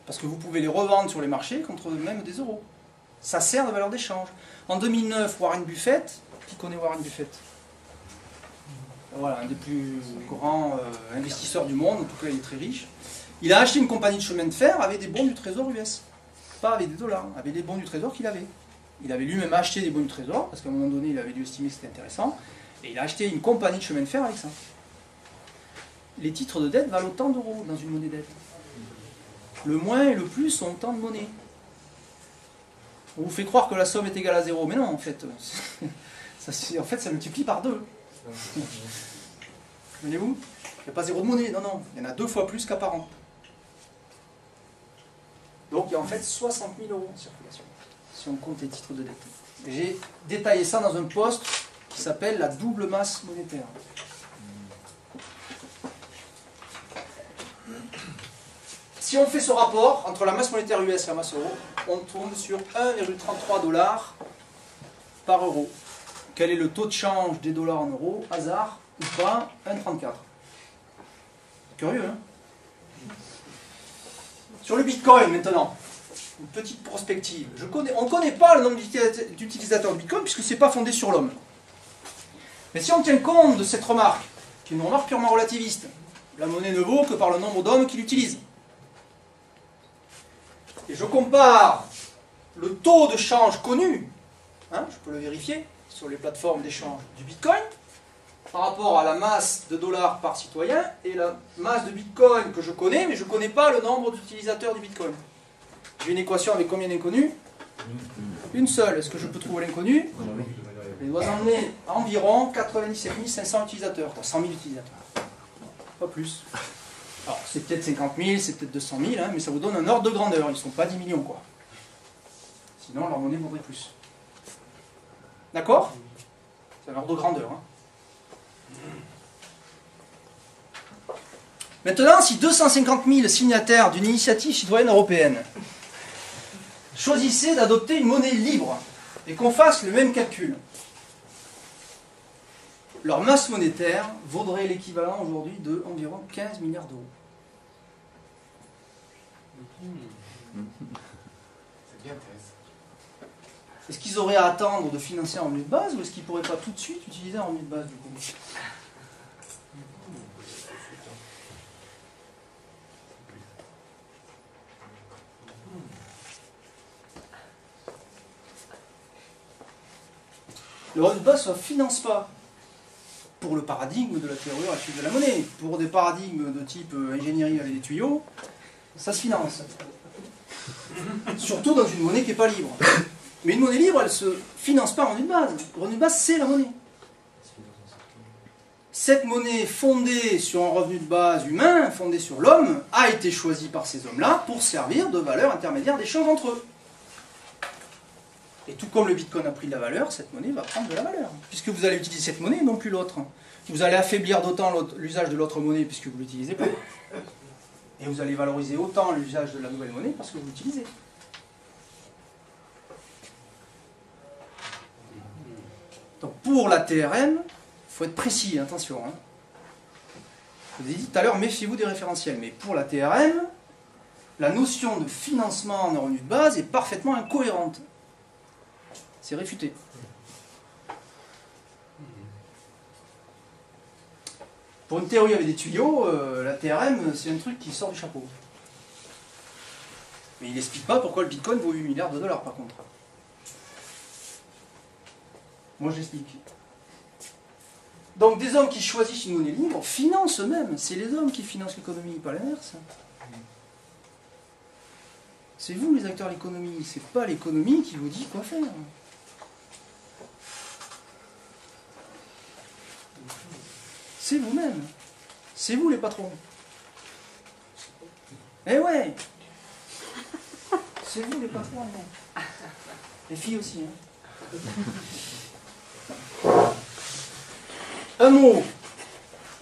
Parce que vous pouvez les revendre sur les marchés contre même des euros. Ça sert de valeur d'échange. En 2009, Warren Buffett, qui connaît Warren Buffett? Voilà, un des plus grands investisseurs du monde, en tout cas il est très riche. Il a acheté une compagnie de chemin de fer avec des bons du trésor US. Pas avec des dollars, avec des bons du trésor qu'il avait. Il avait lui-même acheté des bons du trésor, parce qu'à un moment donné il avait dû estimer que c'était intéressant, et il a acheté une compagnie de chemin de fer avec ça. Les titres de dette valent autant d'euros dans une monnaie dette. Le moins et le plus sont autant de monnaie. On vous fait croire que la somme est égale à 0, mais non, en fait, ça multiplie par 2. Voyez-vous? Il n'y a pas 0 de monnaie, non, non. Il y en a 2 fois plus qu'apparent. Donc il y a en fait 60 000 euros en circulation, si on compte les titres de dette. J'ai détaillé ça dans un post qui s'appelle la double masse monétaire. Si on fait ce rapport entre la masse monétaire US et la masse euro, on tombe sur 1,33 $ par euro. Quel est le taux de change des dollars en euros? Hasard ou pas? 1,34. Curieux, hein? Sur le Bitcoin maintenant, une petite prospective. On ne connaît pas le nombre d'utilisateurs de Bitcoin puisque ce n'est pas fondé sur l'homme. Mais si on tient compte de cette remarque, qui est une remarque purement relativiste, la monnaie ne vaut que par le nombre d'hommes qui l'utilisent. Et je compare le taux de change connu, hein, je peux le vérifier, sur les plateformes d'échange du Bitcoin, par rapport à la masse de dollars par citoyen, et la masse de Bitcoin que je connais, mais je ne connais pas le nombre d'utilisateurs du Bitcoin. J'ai une équation avec combien d'inconnus? Une seule. Est-ce que je peux trouver l'inconnu? Il doit emmener environ 97 500 utilisateurs, 100 000 utilisateurs. Pas plus. Alors, c'est peut-être 50 000, c'est peut-être 200 000, hein, mais ça vous donne un ordre de grandeur. Ils ne sont pas 10 millions, quoi. Sinon, leur monnaie vaudrait plus. D'accord? C'est un ordre de grandeur. Hein. Maintenant, si 250 000 signataires d'une initiative citoyenne européenne choisissaient d'adopter une monnaie libre et qu'on fasse le même calcul, leur masse monétaire vaudrait l'équivalent aujourd'hui de environ 15 milliards d'euros. C'est bien intéressant. Est-ce qu'ils auraient à attendre de financer en revenu de base ou est-ce qu'ils ne pourraient pas tout de suite utiliser un revenu de base du coup? Le revenu de base, ça ne finance pas pour le paradigme de la théorie relative de la monnaie. Pour des paradigmes de type ingénierie avec des tuyaux, ça se finance. Surtout dans une monnaie qui n'est pas libre. Mais une monnaie libre, elle ne se finance pas en revenu de base. Le revenu de base, c'est la monnaie. Cette monnaie fondée sur un revenu de base humain, fondée sur l'homme, a été choisie par ces hommes-là pour servir de valeur intermédiaire d'échange entre eux. Et tout comme le Bitcoin a pris de la valeur, cette monnaie va prendre de la valeur. Puisque vous allez utiliser cette monnaie et non plus l'autre. Vous allez affaiblir d'autant l'usage de l'autre monnaie puisque vous l'utilisez pas. Et vous allez valoriser autant l'usage de la nouvelle monnaie parce que vous l'utilisez. Donc pour la TRM, il faut être précis, attention. Hein. Je vous ai dit tout à l'heure, méfiez-vous des référentiels. Mais pour la TRM, la notion de financement en revenu de base est parfaitement incohérente. C'est réfuté. Pour une théorie avec des tuyaux, la TRM, c'est un truc qui sort du chapeau. Mais il n'explique pas pourquoi le Bitcoin vaut 8 milliards de dollars, par contre. Moi, je l'explique. Donc, des hommes qui choisissent une monnaie libre financent eux-mêmes. C'est les hommes qui financent l'économie, pas l'inverse. C'est vous, les acteurs de l'économie. C'est pas l'économie qui vous dit quoi faire. C'est vous-même. C'est vous les patrons. Eh ouais. C'est vous les patrons. Non. Les filles aussi. Hein. Un mot.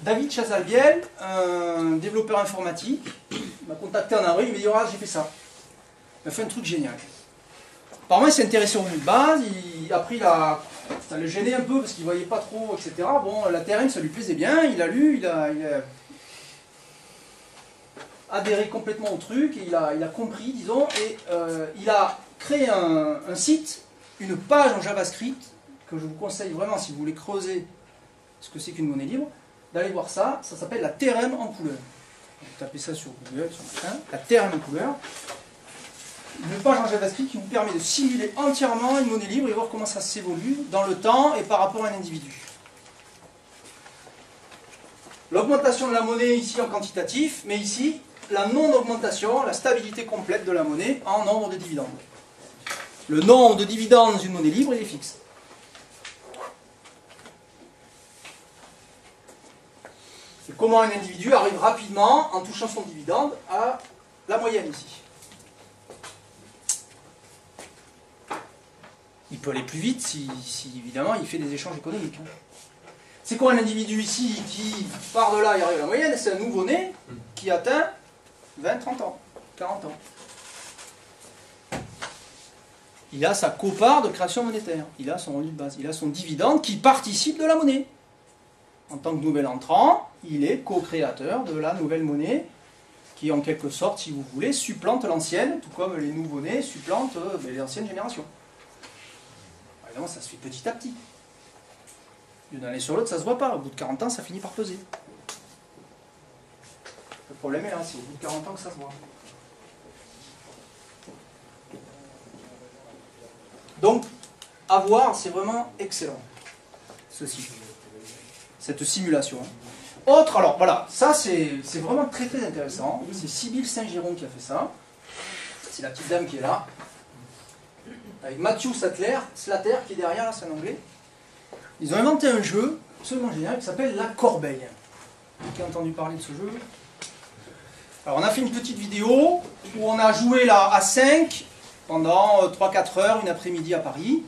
David Chazalbiel, un développeur informatique, m'a contacté en avril, il m'a dit « j'ai fait ça ». Il a fait un truc génial. Apparemment, il s'est intéressé au revenu de base, après ça le gênait un peu parce qu'il ne voyait pas trop, etc. Bon, la TRM, ça lui plaisait bien, il a lu, il a adhéré complètement au truc, et il a compris, disons, et il a créé un site, une page en JavaScript, que je vous conseille vraiment, si vous voulez creuser ce que c'est qu'une monnaie libre, d'aller voir ça, ça s'appelle la TRM en couleur. Vous tapez ça sur Google, sur machin, la TRM en couleur. Une page en JavaScript qui vous permet de simuler entièrement une monnaie libre et voir comment ça s'évolue dans le temps et par rapport à un individu. L'augmentation de la monnaie ici en quantitatif, mais ici, la non-augmentation, la stabilité complète de la monnaie en nombre de dividendes. Le nombre de dividendes dans une monnaie libre, il est fixe. C'est comment un individu arrive rapidement, en touchant son dividende, à la moyenne ici. Il peut aller plus vite si évidemment il fait des échanges économiques. C'est quoi un individu ici qui part de là et arrive à la moyenne? C'est un nouveau-né qui atteint 20, 30 ans, 40 ans. Il a sa quote-part de création monétaire, il a son revenu de base, il a son dividende qui participe de la monnaie. En tant que nouvel entrant, il est co-créateur de la nouvelle monnaie qui, en quelque sorte, si vous voulez, supplante l'ancienne, tout comme les nouveau-nés supplantent les anciennes générations. Évidemment, ça se fait petit à petit. D'une année sur l'autre, ça ne se voit pas. Au bout de 40 ans, ça finit par peser. Le problème est là, c'est au bout de 40 ans que ça se voit. Donc, à voir, c'est vraiment excellent, ceci. Cette simulation. Autre, alors voilà, ça c'est vraiment très très intéressant. C'est Sybille Saint-Giron qui a fait ça. C'est la petite dame qui est là. Avec Matthew Slater qui est derrière, c'est un anglais. Ils ont inventé un jeu absolument génial qui s'appelle La Corbeille. Qui a entendu parler de ce jeu? Alors on a fait une petite vidéo où on a joué là à 5 pendant 3-4 heures, une après-midi à Paris,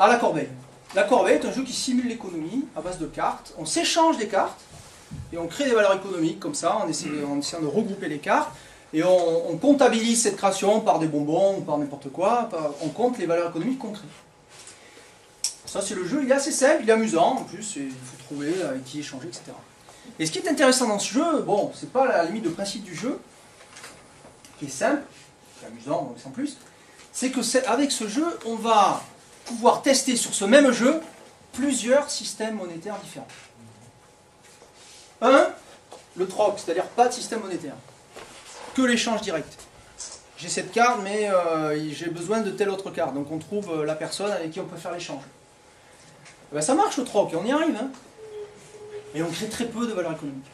à La Corbeille. La Corbeille est un jeu qui simule l'économie à base de cartes. On s'échange des cartes et on crée des valeurs économiques comme ça, en essayant de regrouper les cartes. Et on comptabilise cette création par des bonbons ou par n'importe quoi. On compte les valeurs économiques qu'on crée. Ça, c'est le jeu. Il est assez simple, il est amusant. En plus, il faut trouver avec qui échanger, etc. Et ce qui est intéressant dans ce jeu, bon, c'est pas la limite de principe du jeu, qui est simple, qui est amusant, donc sans plus, c'est que avec ce jeu, on va pouvoir tester sur ce même jeu plusieurs systèmes monétaires différents. Un, le troc, c'est-à-dire pas de système monétaire. Que l'échange direct. J'ai cette carte, mais j'ai besoin de telle autre carte. Donc on trouve la personne avec qui on peut faire l'échange. Ben, ça marche le troc, et on y arrive. Hein. Mais on crée très peu de valeur économique.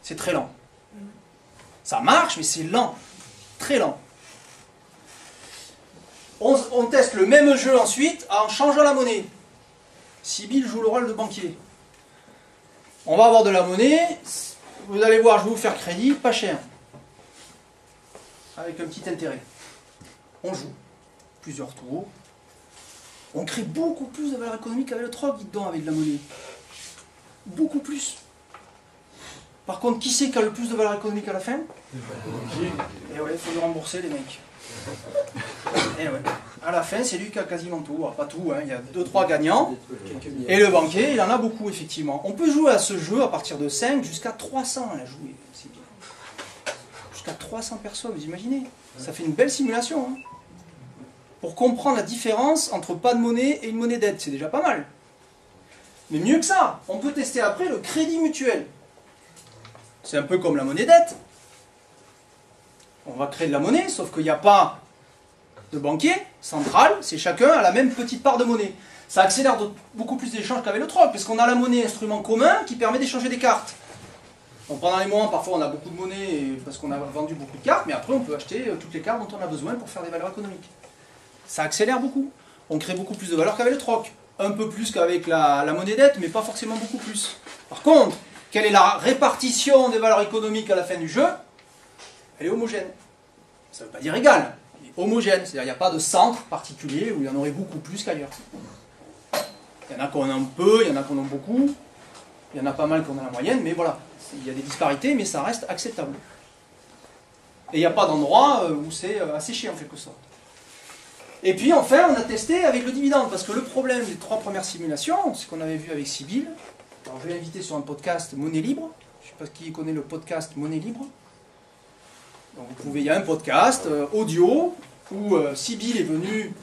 C'est très lent. Ça marche, mais c'est lent. Très lent. On teste le même jeu ensuite en changeant la monnaie. Sybille joue le rôle de banquier. On va avoir de la monnaie. Vous allez voir, je vais vous faire crédit, pas cher. Avec un petit intérêt. On joue. Plusieurs tours. On crée beaucoup plus de valeur économique avec le troc, dites donc, avec de la monnaie. Beaucoup plus. Par contre, qui c'est qui a le plus de valeur économique à la fin? Et ouais, il faut le rembourser, les mecs. Et ouais. À la fin, c'est lui qui a quasiment tout. Alors, pas tout, hein. Il y a 2-3 gagnants. Et le banquier, il en a beaucoup, effectivement. On peut jouer à ce jeu à partir de 5 jusqu'à 300 à la jouer. Jusqu'à 300 personnes, vous imaginez? Ça fait une belle simulation. Hein. Pour comprendre la différence entre pas de monnaie et une monnaie d'aide, c'est déjà pas mal. Mais mieux que ça, on peut tester après le crédit mutuel. C'est un peu comme la monnaie dette. On va créer de la monnaie, sauf qu'il n'y a pas de banquier central, c'est chacun à la même petite part de monnaie. Ça accélère beaucoup plus d'échanges qu'avec le troc, parce qu'on a la monnaie instrument commun qui permet d'échanger des cartes. Donc pendant les moments, parfois on a beaucoup de monnaie parce qu'on a vendu beaucoup de cartes, mais après on peut acheter toutes les cartes dont on a besoin pour faire des valeurs économiques. Ça accélère beaucoup. On crée beaucoup plus de valeur qu'avec le troc. Un peu plus qu'avec la monnaie dette, mais pas forcément beaucoup plus. Par contre, quelle est la répartition des valeurs économiques à la fin du jeu? Elle est homogène. Ça ne veut pas dire égale, elle est homogène. C'est-à-dire qu'il n'y a pas de centre particulier où il y en aurait beaucoup plus qu'ailleurs. Il y en a qu'on en a peu, il y en a qu'on en a beaucoup, il y en a pas mal qu'on a la moyenne, mais voilà. Il y a des disparités, mais ça reste acceptable. Et il n'y a pas d'endroit où c'est asséché en quelque sorte. Et puis enfin, on a testé avec le dividende, parce que le problème des 3 premières simulations, c'est qu'on avait vu avec Sybille. Alors je vais l'inviter sur un podcast Monnaie Libre. Je ne sais pas qui connaît le podcast Monnaie Libre. Donc vous pouvez, il y a un podcast audio où Sybille est venue.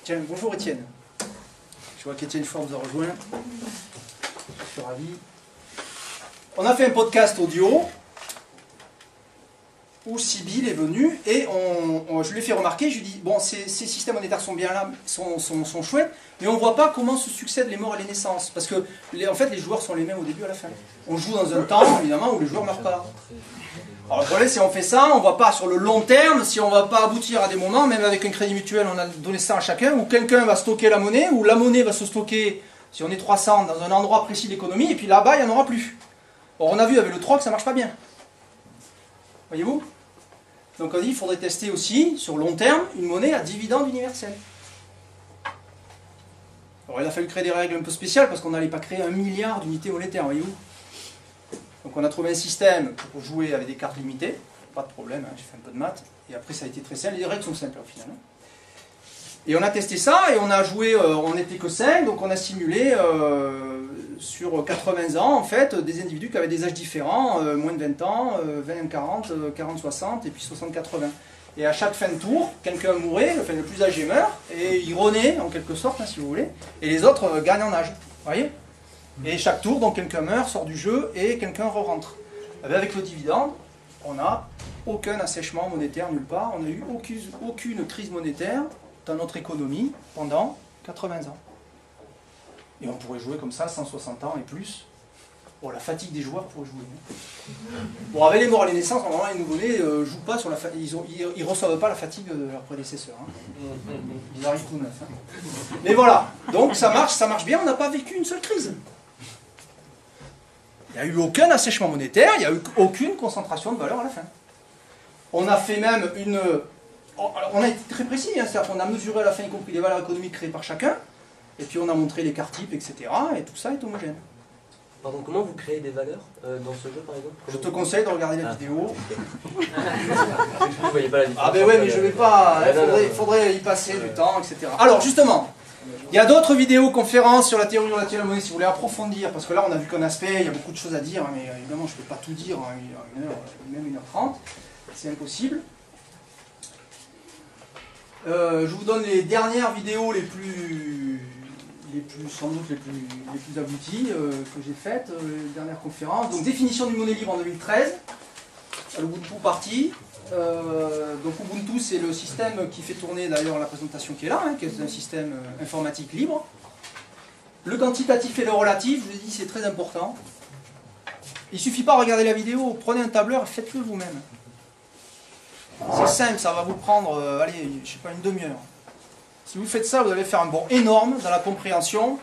Tiens, bonjour Étienne. Je vois qu'Étienne Fort nous a rejoint. Je suis ravi. On a fait un podcast audio où Sybille est venue et je lui ai fait remarquer, je lui ai dit, bon, ces systèmes monétaires sont bien là, sont chouettes, mais on ne voit pas comment se succèdent les morts et les naissances. Parce que, en fait, les joueurs sont les mêmes au début et à la fin. On joue dans un temps, évidemment, où les joueurs ne meurent pas. Alors le problème, si on fait ça, on ne voit pas sur le long terme, si on ne va pas aboutir à des moments, même avec un crédit mutuel, on a donné ça à chacun, où quelqu'un va stocker la monnaie, ou la monnaie va se stocker, si on est 300, dans un endroit précis de l'économie, et puis là-bas, il n'y en aura plus. Or, on a vu avec le troc, ça ne marche pas bien. Voyez-vous? Donc on dit qu'il faudrait tester aussi, sur long terme, une monnaie à dividende universel. Alors il a fallu créer des règles un peu spéciales, parce qu'on n'allait pas créer 1 milliard d'unités monétaires, voyez-vous? Donc on a trouvé un système pour jouer avec des cartes limitées, pas de problème, hein, j'ai fait un peu de maths, et après ça a été très simple, les règles sont simples au final. Et on a testé ça, et on a joué, on n'était que 5, donc on a simulé sur 80 ans, en fait, des individus qui avaient des âges différents, moins de 20 ans, 20-40, 40-60, et puis 60-80. Et à chaque fin de tour, quelqu'un mourait, enfin le plus âgé meurt, et il renaît, en quelque sorte, hein, si vous voulez, et les autres gagnent en âge, vous voyez? Et chaque tour, donc quelqu'un meurt, sort du jeu, et quelqu'un re-rentre. Avec le dividende, on n'a aucun assèchement monétaire nulle part, on n'a eu aucune crise monétaire dans notre économie pendant 80 ans. Et on pourrait jouer comme ça 160 ans et plus. Bon, la fatigue des joueurs pour jouer. Bon, avec les morts et les naissances, normalement, les nouveau-nés ne jouent pas sur la fatigue. Ils ne reçoivent pas la fatigue de leurs prédécesseurs. Hein. Ils arrivent tout neuf. Hein. Mais voilà. Donc ça marche bien, on n'a pas vécu une seule crise. Il n'y a eu aucun assèchement monétaire, il n'y a eu aucune concentration de valeur à la fin. On a fait même une... On a été très précis, hein, c'est-à-dire qu'on a mesuré à la fin, y compris les valeurs économiques créées par chacun, et puis on a montré les cartes types, etc. Et tout ça est homogène. Pardon, comment vous créez des valeurs dans ce jeu par exemple? Je te conseille de regarder la vidéo. Vous voyez pas la différence. Ah ben ouais, mais je vais pas... Il faudrait y passer du temps, etc. Alors justement, il y a d'autres vidéoconférences sur la théorie relative à la monnaie si vous voulez approfondir, parce que là on a vu qu'un aspect, il y a beaucoup de choses à dire, mais évidemment je ne peux pas tout dire en 1 heure, même 1h30, c'est impossible. Je vous donne les dernières vidéos sans doute les plus abouties que j'ai faites, les dernières conférences. Donc définition d'une monnaie libre en 2013, l'Ubuntu partie. Donc Ubuntu c'est le système qui fait tourner d'ailleurs la présentation qui est là, hein, qui est un système informatique libre. Le quantitatif et le relatif, je vous ai dit c'est très important. Il ne suffit pas de regarder la vidéo, prenez un tableur et faites-le vous-même. C'est simple, ça va vous prendre, allez, je sais pas, une demi-heure. Si vous faites ça, vous allez faire un bond énorme dans la compréhension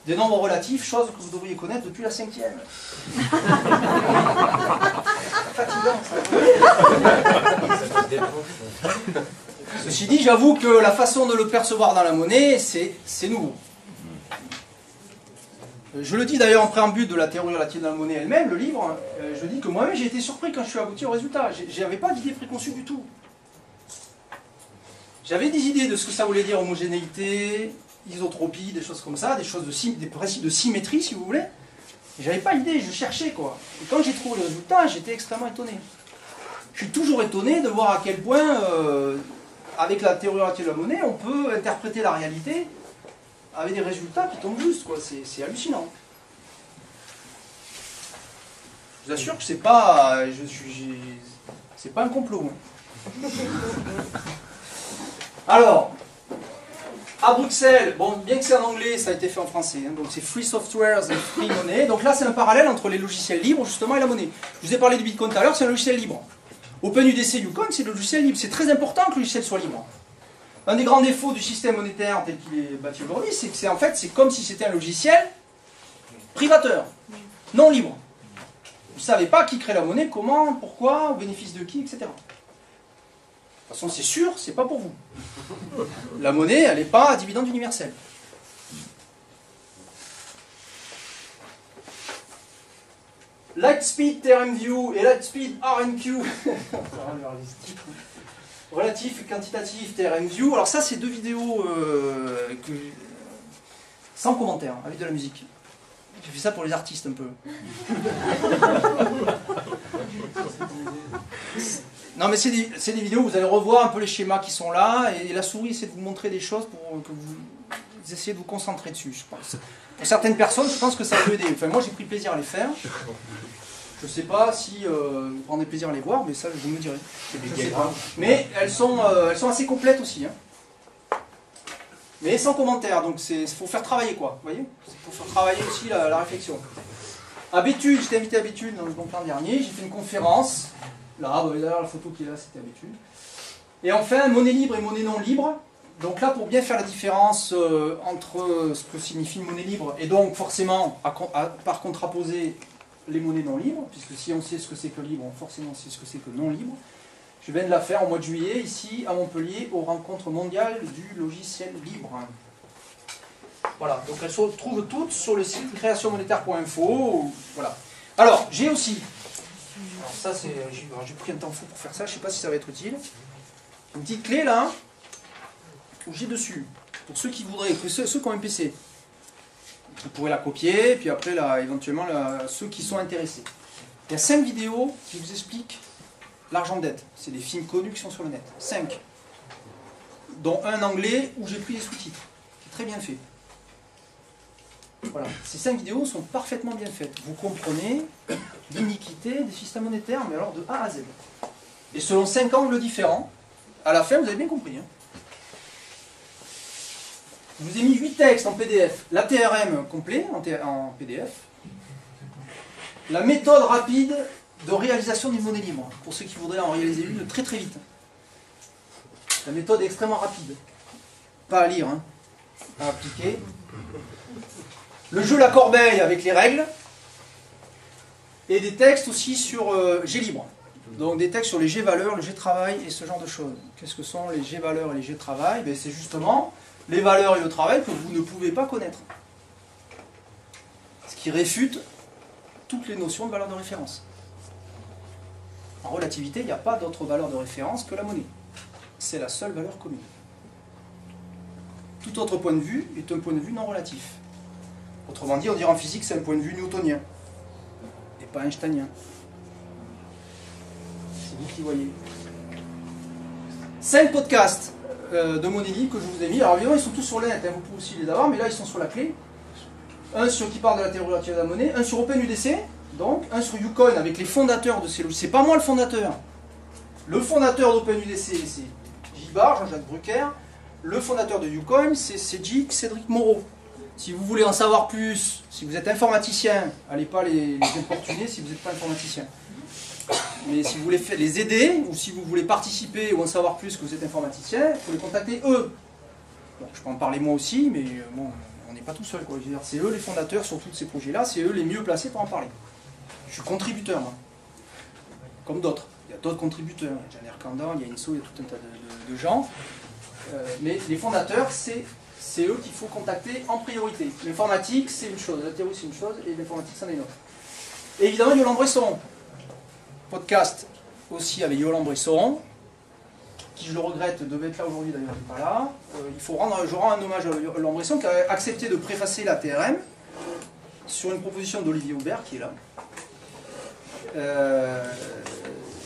des nombres relatifs, chose que vous devriez connaître depuis la 5e. Fatigant, ça. Ceci dit, j'avoue que la façon de le percevoir dans la monnaie, c'est nouveau. Je le dis d'ailleurs en préambule de la théorie relative de la monnaie elle-même, le livre, je dis que moi-même j'ai été surpris quand je suis abouti au résultat. J'avais pas d'idée préconçue du tout. J'avais des idées de ce que ça voulait dire homogénéité, isotropie, des choses comme ça, des principes de symétrie si vous voulez. J'avais pas idée, je cherchais quoi. Et quand j'ai trouvé le résultat, j'étais extrêmement étonné. Je suis toujours étonné de voir à quel point, avec la théorie relative de la monnaie, on peut interpréter la réalité avec des résultats qui tombent justes, quoi. C'est hallucinant. Je vous assure que c'est pas, c'est pas un complot. Alors, à Bruxelles, bon, bien que c'est en anglais, ça a été fait en français, hein, donc c'est Free Softwares et Free Money. Donc là, c'est un parallèle entre les logiciels libres, justement, et la monnaie. Je vous ai parlé du Bitcoin tout à l'heure, c'est un logiciel libre. OpenUDC Yukon, c'est le logiciel libre. C'est très important que le logiciel soit libre. Un des grands défauts du système monétaire tel qu'il est bâti aujourd'hui, c'est que c'est en fait, c'est comme si c'était un logiciel privateur, non libre. Vous ne savez pas qui crée la monnaie, comment, pourquoi, au bénéfice de qui, etc. De toute façon, c'est sûr, c'est pas pour vous. La monnaie, elle n'est pas à dividende universel. Lightspeed TRMView et Lightspeed RNQ. Relatif et quantitatif TRMView. Alors ça, c'est deux vidéos sans commentaire, avec de la musique. J'ai fait ça pour les artistes un peu. Non mais c'est des vidéos où vous allez revoir un peu les schémas qui sont là, et la souris essaie de vous montrer des choses pour que vous essayez de vous concentrer dessus, je pense. Pour certaines personnes, je pense que ça peut aider. Enfin, moi j'ai pris plaisir à les faire. Je ne sais pas si vous prenez plaisir à les voir, mais ça vous me direz. Je sais pas. Mais elles sont assez complètes aussi. Hein. Mais sans commentaire, donc il faut faire travailler quoi, vous voyez. Il faut faire travailler aussi la réflexion. À Béthune, j'étais invité à Béthune donc l'an dernier, j'ai fait une conférence. Là, d'ailleurs la photo qui est là, c'était à Béthune. Et enfin, monnaie libre et monnaie non libre. Donc là, pour bien faire la différence entre ce que signifie une monnaie libre, et donc forcément, par contraposer les monnaies non libres, puisque si on sait ce que c'est que libre, forcément on sait ce que c'est que non libre. Je viens de la faire au mois de juillet, ici à Montpellier, aux rencontres mondiales du logiciel libre. Voilà, donc elles se trouvent toutes sur le site créationmonétaire.info. Voilà. Alors, j'ai aussi, alors ça c'est, j'ai pris un temps fou pour faire ça, je ne sais pas si ça va être utile. Une petite clé là, où j'ai dessus, pour ceux qui voudraient, ceux qui ont un PC. Vous pourrez la copier, puis après là, éventuellement ceux qui sont intéressés. Il y a 5 vidéos qui vous expliquent l'argent de dette. C'est des films connus qui sont sur le net. 5. Dont un anglais où j'ai pris les sous-titres. C'est très bien fait. Voilà. Ces 5 vidéos sont parfaitement bien faites. Vous comprenez l'iniquité des systèmes monétaires, mais alors de A à Z. Et selon 5 angles différents, à la fin, vous avez bien compris. Hein. Je vous ai mis 8 textes en PDF. L'ATRM complet en PDF. La méthode rapide de réalisation d'une monnaie libre, pour ceux qui voudraient en réaliser une très très vite. La méthode est extrêmement rapide. Pas à lire, hein. À appliquer. Le jeu La Corbeille avec les règles. Et des textes aussi sur G-Libre. Donc des textes sur les G-valeurs, le G-travail et ce genre de choses. Qu'est-ce que sont les G-valeurs et les G-travail? C'est justement les valeurs et le travail que vous ne pouvez pas connaître. Ce qui réfute toutes les notions de valeur de référence. En relativité, il n'y a pas d'autre valeur de référence que la monnaie. C'est la seule valeur commune. Tout autre point de vue est un point de vue non relatif. Autrement dit, on dirait en physique, c'est un point de vue newtonien. Et pas einsteinien. C'est vous qui voyez. 5 podcasts de monnaie libre que je vous ai mis. Alors évidemment, ils sont tous sur le net, hein, vous pouvez aussi les avoir, mais là, ils sont sur la clé. Un qui parle de la théorie relative de la monnaie, un sur OpenUDC, donc un sur Yukon avec les fondateurs de ces logiciels. C'est pas moi le fondateur. Le fondateur d'OpenUDC, c'est Gibar, Jean-Jacques Brucker. Le fondateur de Yukon, c'est Cédric Moreau. Si vous voulez en savoir plus, si vous êtes informaticien, allez pas les importuner si vous n'êtes pas informaticien. Mais si vous voulez les aider, ou si vous voulez participer ou en savoir plus que vous êtes informaticien, il faut les contacter eux. Bon, je peux en parler moi aussi, mais bon, on n'est pas tout seul. C'est eux les fondateurs sur tous ces projets-là, c'est eux les mieux placés pour en parler. Je suis contributeur, moi. Comme d'autres. Il y a d'autres contributeurs. Il y a Janer Kandan, il y a Inso, il y a tout un tas de gens. Mais les fondateurs, c'est eux qu'il faut contacter en priorité. L'informatique, c'est une chose, la théorie, c'est une chose, et l'informatique, c'en est une autre. Et évidemment, Yolande Bresson. Podcast aussi avec Yolande Bresson, qui je le regrette devait être là aujourd'hui d'ailleurs, il n'est pas là. Je rends un hommage à Yolande Bresson qui a accepté de préfacer la TRM sur une proposition d'Olivier Aubert qui est là.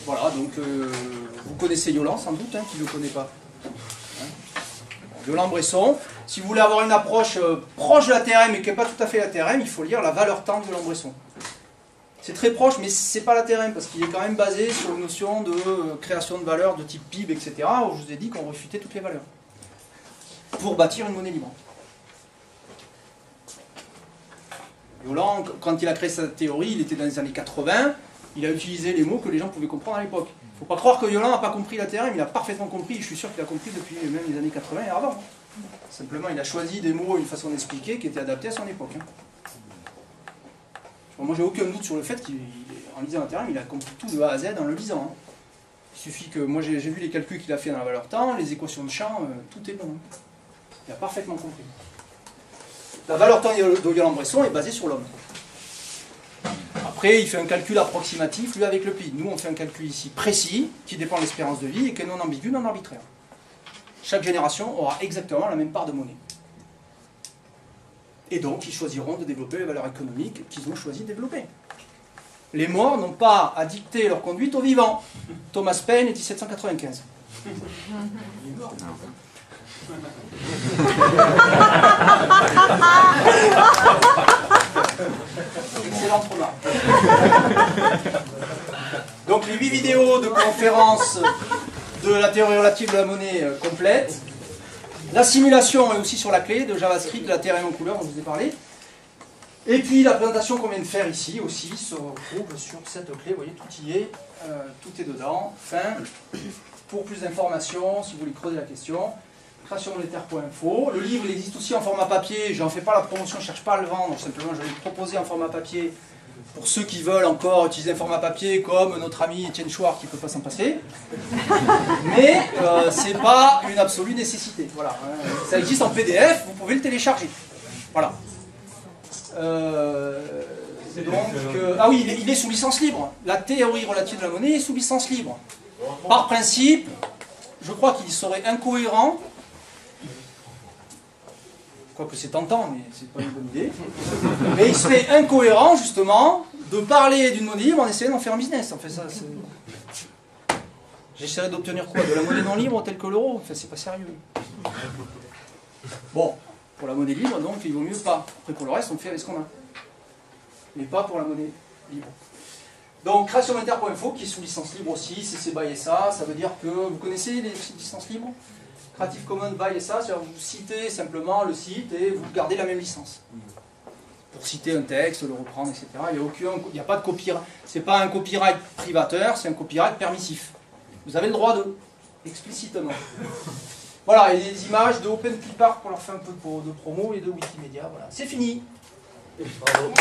Voilà, donc vous connaissez Yolande sans doute, qui ne le connaît pas. Yolande Bresson. Si vous voulez avoir une approche proche de la TRM mais qui n'est pas tout à fait la TRM, il faut lire La valeur temps de Yolande Bresson. C'est très proche, mais c'est pas la TRM, parce qu'il est quand même basé sur une notion de création de valeur de type PIB, etc., où je vous ai dit qu'on refutait toutes les valeurs, pour bâtir une monnaie libre. Yolande, quand il a créé sa théorie, il était dans les années 80, il a utilisé les mots que les gens pouvaient comprendre à l'époque. Il ne faut pas croire que Yolande n'a pas compris la TRM, il a parfaitement compris, je suis sûr qu'il a compris depuis même les années 80 et avant. Simplement, il a choisi des mots et une façon d'expliquer qui était adaptée à son époque. Moi, j'ai aucun doute sur le fait qu'en lisant la TRM, il a compris tout de A à Z en le lisant. Il suffit que, moi j'ai vu les calculs qu'il a fait dans la valeur temps, les équations de champ, tout est bon. Il a parfaitement compris. La valeur temps de Yolande Bresson est basée sur l'homme. Après, il fait un calcul approximatif, lui avec le PIB. Nous, on fait un calcul ici précis, qui dépend de l'espérance de vie et qui est non ambigu, non arbitraire. Chaque génération aura exactement la même part de monnaie. Et donc, ils choisiront de développer les valeurs économiques qu'ils ont choisi de développer. Les morts n'ont pas à dicter leur conduite aux vivants. Thomas Paine, 1795. Excellente remarque. Donc, les 8 vidéos de conférence de la théorie relative de la monnaie complète. La simulation est aussi sur la clé de JavaScript, de la TRM en couleur dont je vous ai parlé. Et puis la présentation qu'on vient de faire ici aussi se retrouve sur cette clé. Vous voyez, tout y est, tout est dedans. Fin. Pour plus d'informations, si vous voulez creuser la question, créationmonétaire.info. Le livre il existe aussi en format papier. Je n'en fais pas la promotion, je ne cherche pas à le vendre. Simplement, je vais le proposer en format papier pour ceux qui veulent encore utiliser un format papier, comme notre ami Étienne Chouard qui ne peut pas s'en passer. Mais ce n'est pas une absolue nécessité. Voilà. Ça existe en PDF, vous pouvez le télécharger. Voilà. Ah oui, il est sous licence libre. La théorie relative de la monnaie est sous licence libre. Par principe, je crois qu'il serait incohérent, quoique c'est tentant, mais c'est pas une bonne idée, mais il serait incohérent justement de parler d'une monnaie libre en essayant d'en faire un business. En fait, ça, j'essaierai d'obtenir quoi? De la monnaie non libre telle que l'euro? Enfin, c'est pas sérieux. Bon, pour la monnaie libre, donc il vaut mieux pas. Après, pour le reste, on fait avec ce qu'on a. Mais pas pour la monnaie libre. Donc, créationmonétaire.info, qui est sous licence libre aussi, CC BY SA, ça veut dire que, vous connaissez les licences libres? Creative Commons BY SA, c'est-à-dire vous citez simplement le site et vous gardez la même licence. Pour citer un texte, le reprendre, etc. Il n'y a pas de copyright. C'est pas un copyright privateur, c'est un copyright permissif. Vous avez le droit de, explicitement. Voilà, et des images de OpenClipArt pour leur faire un peu de promo et de Wikimedia. Voilà, c'est fini. Bravo.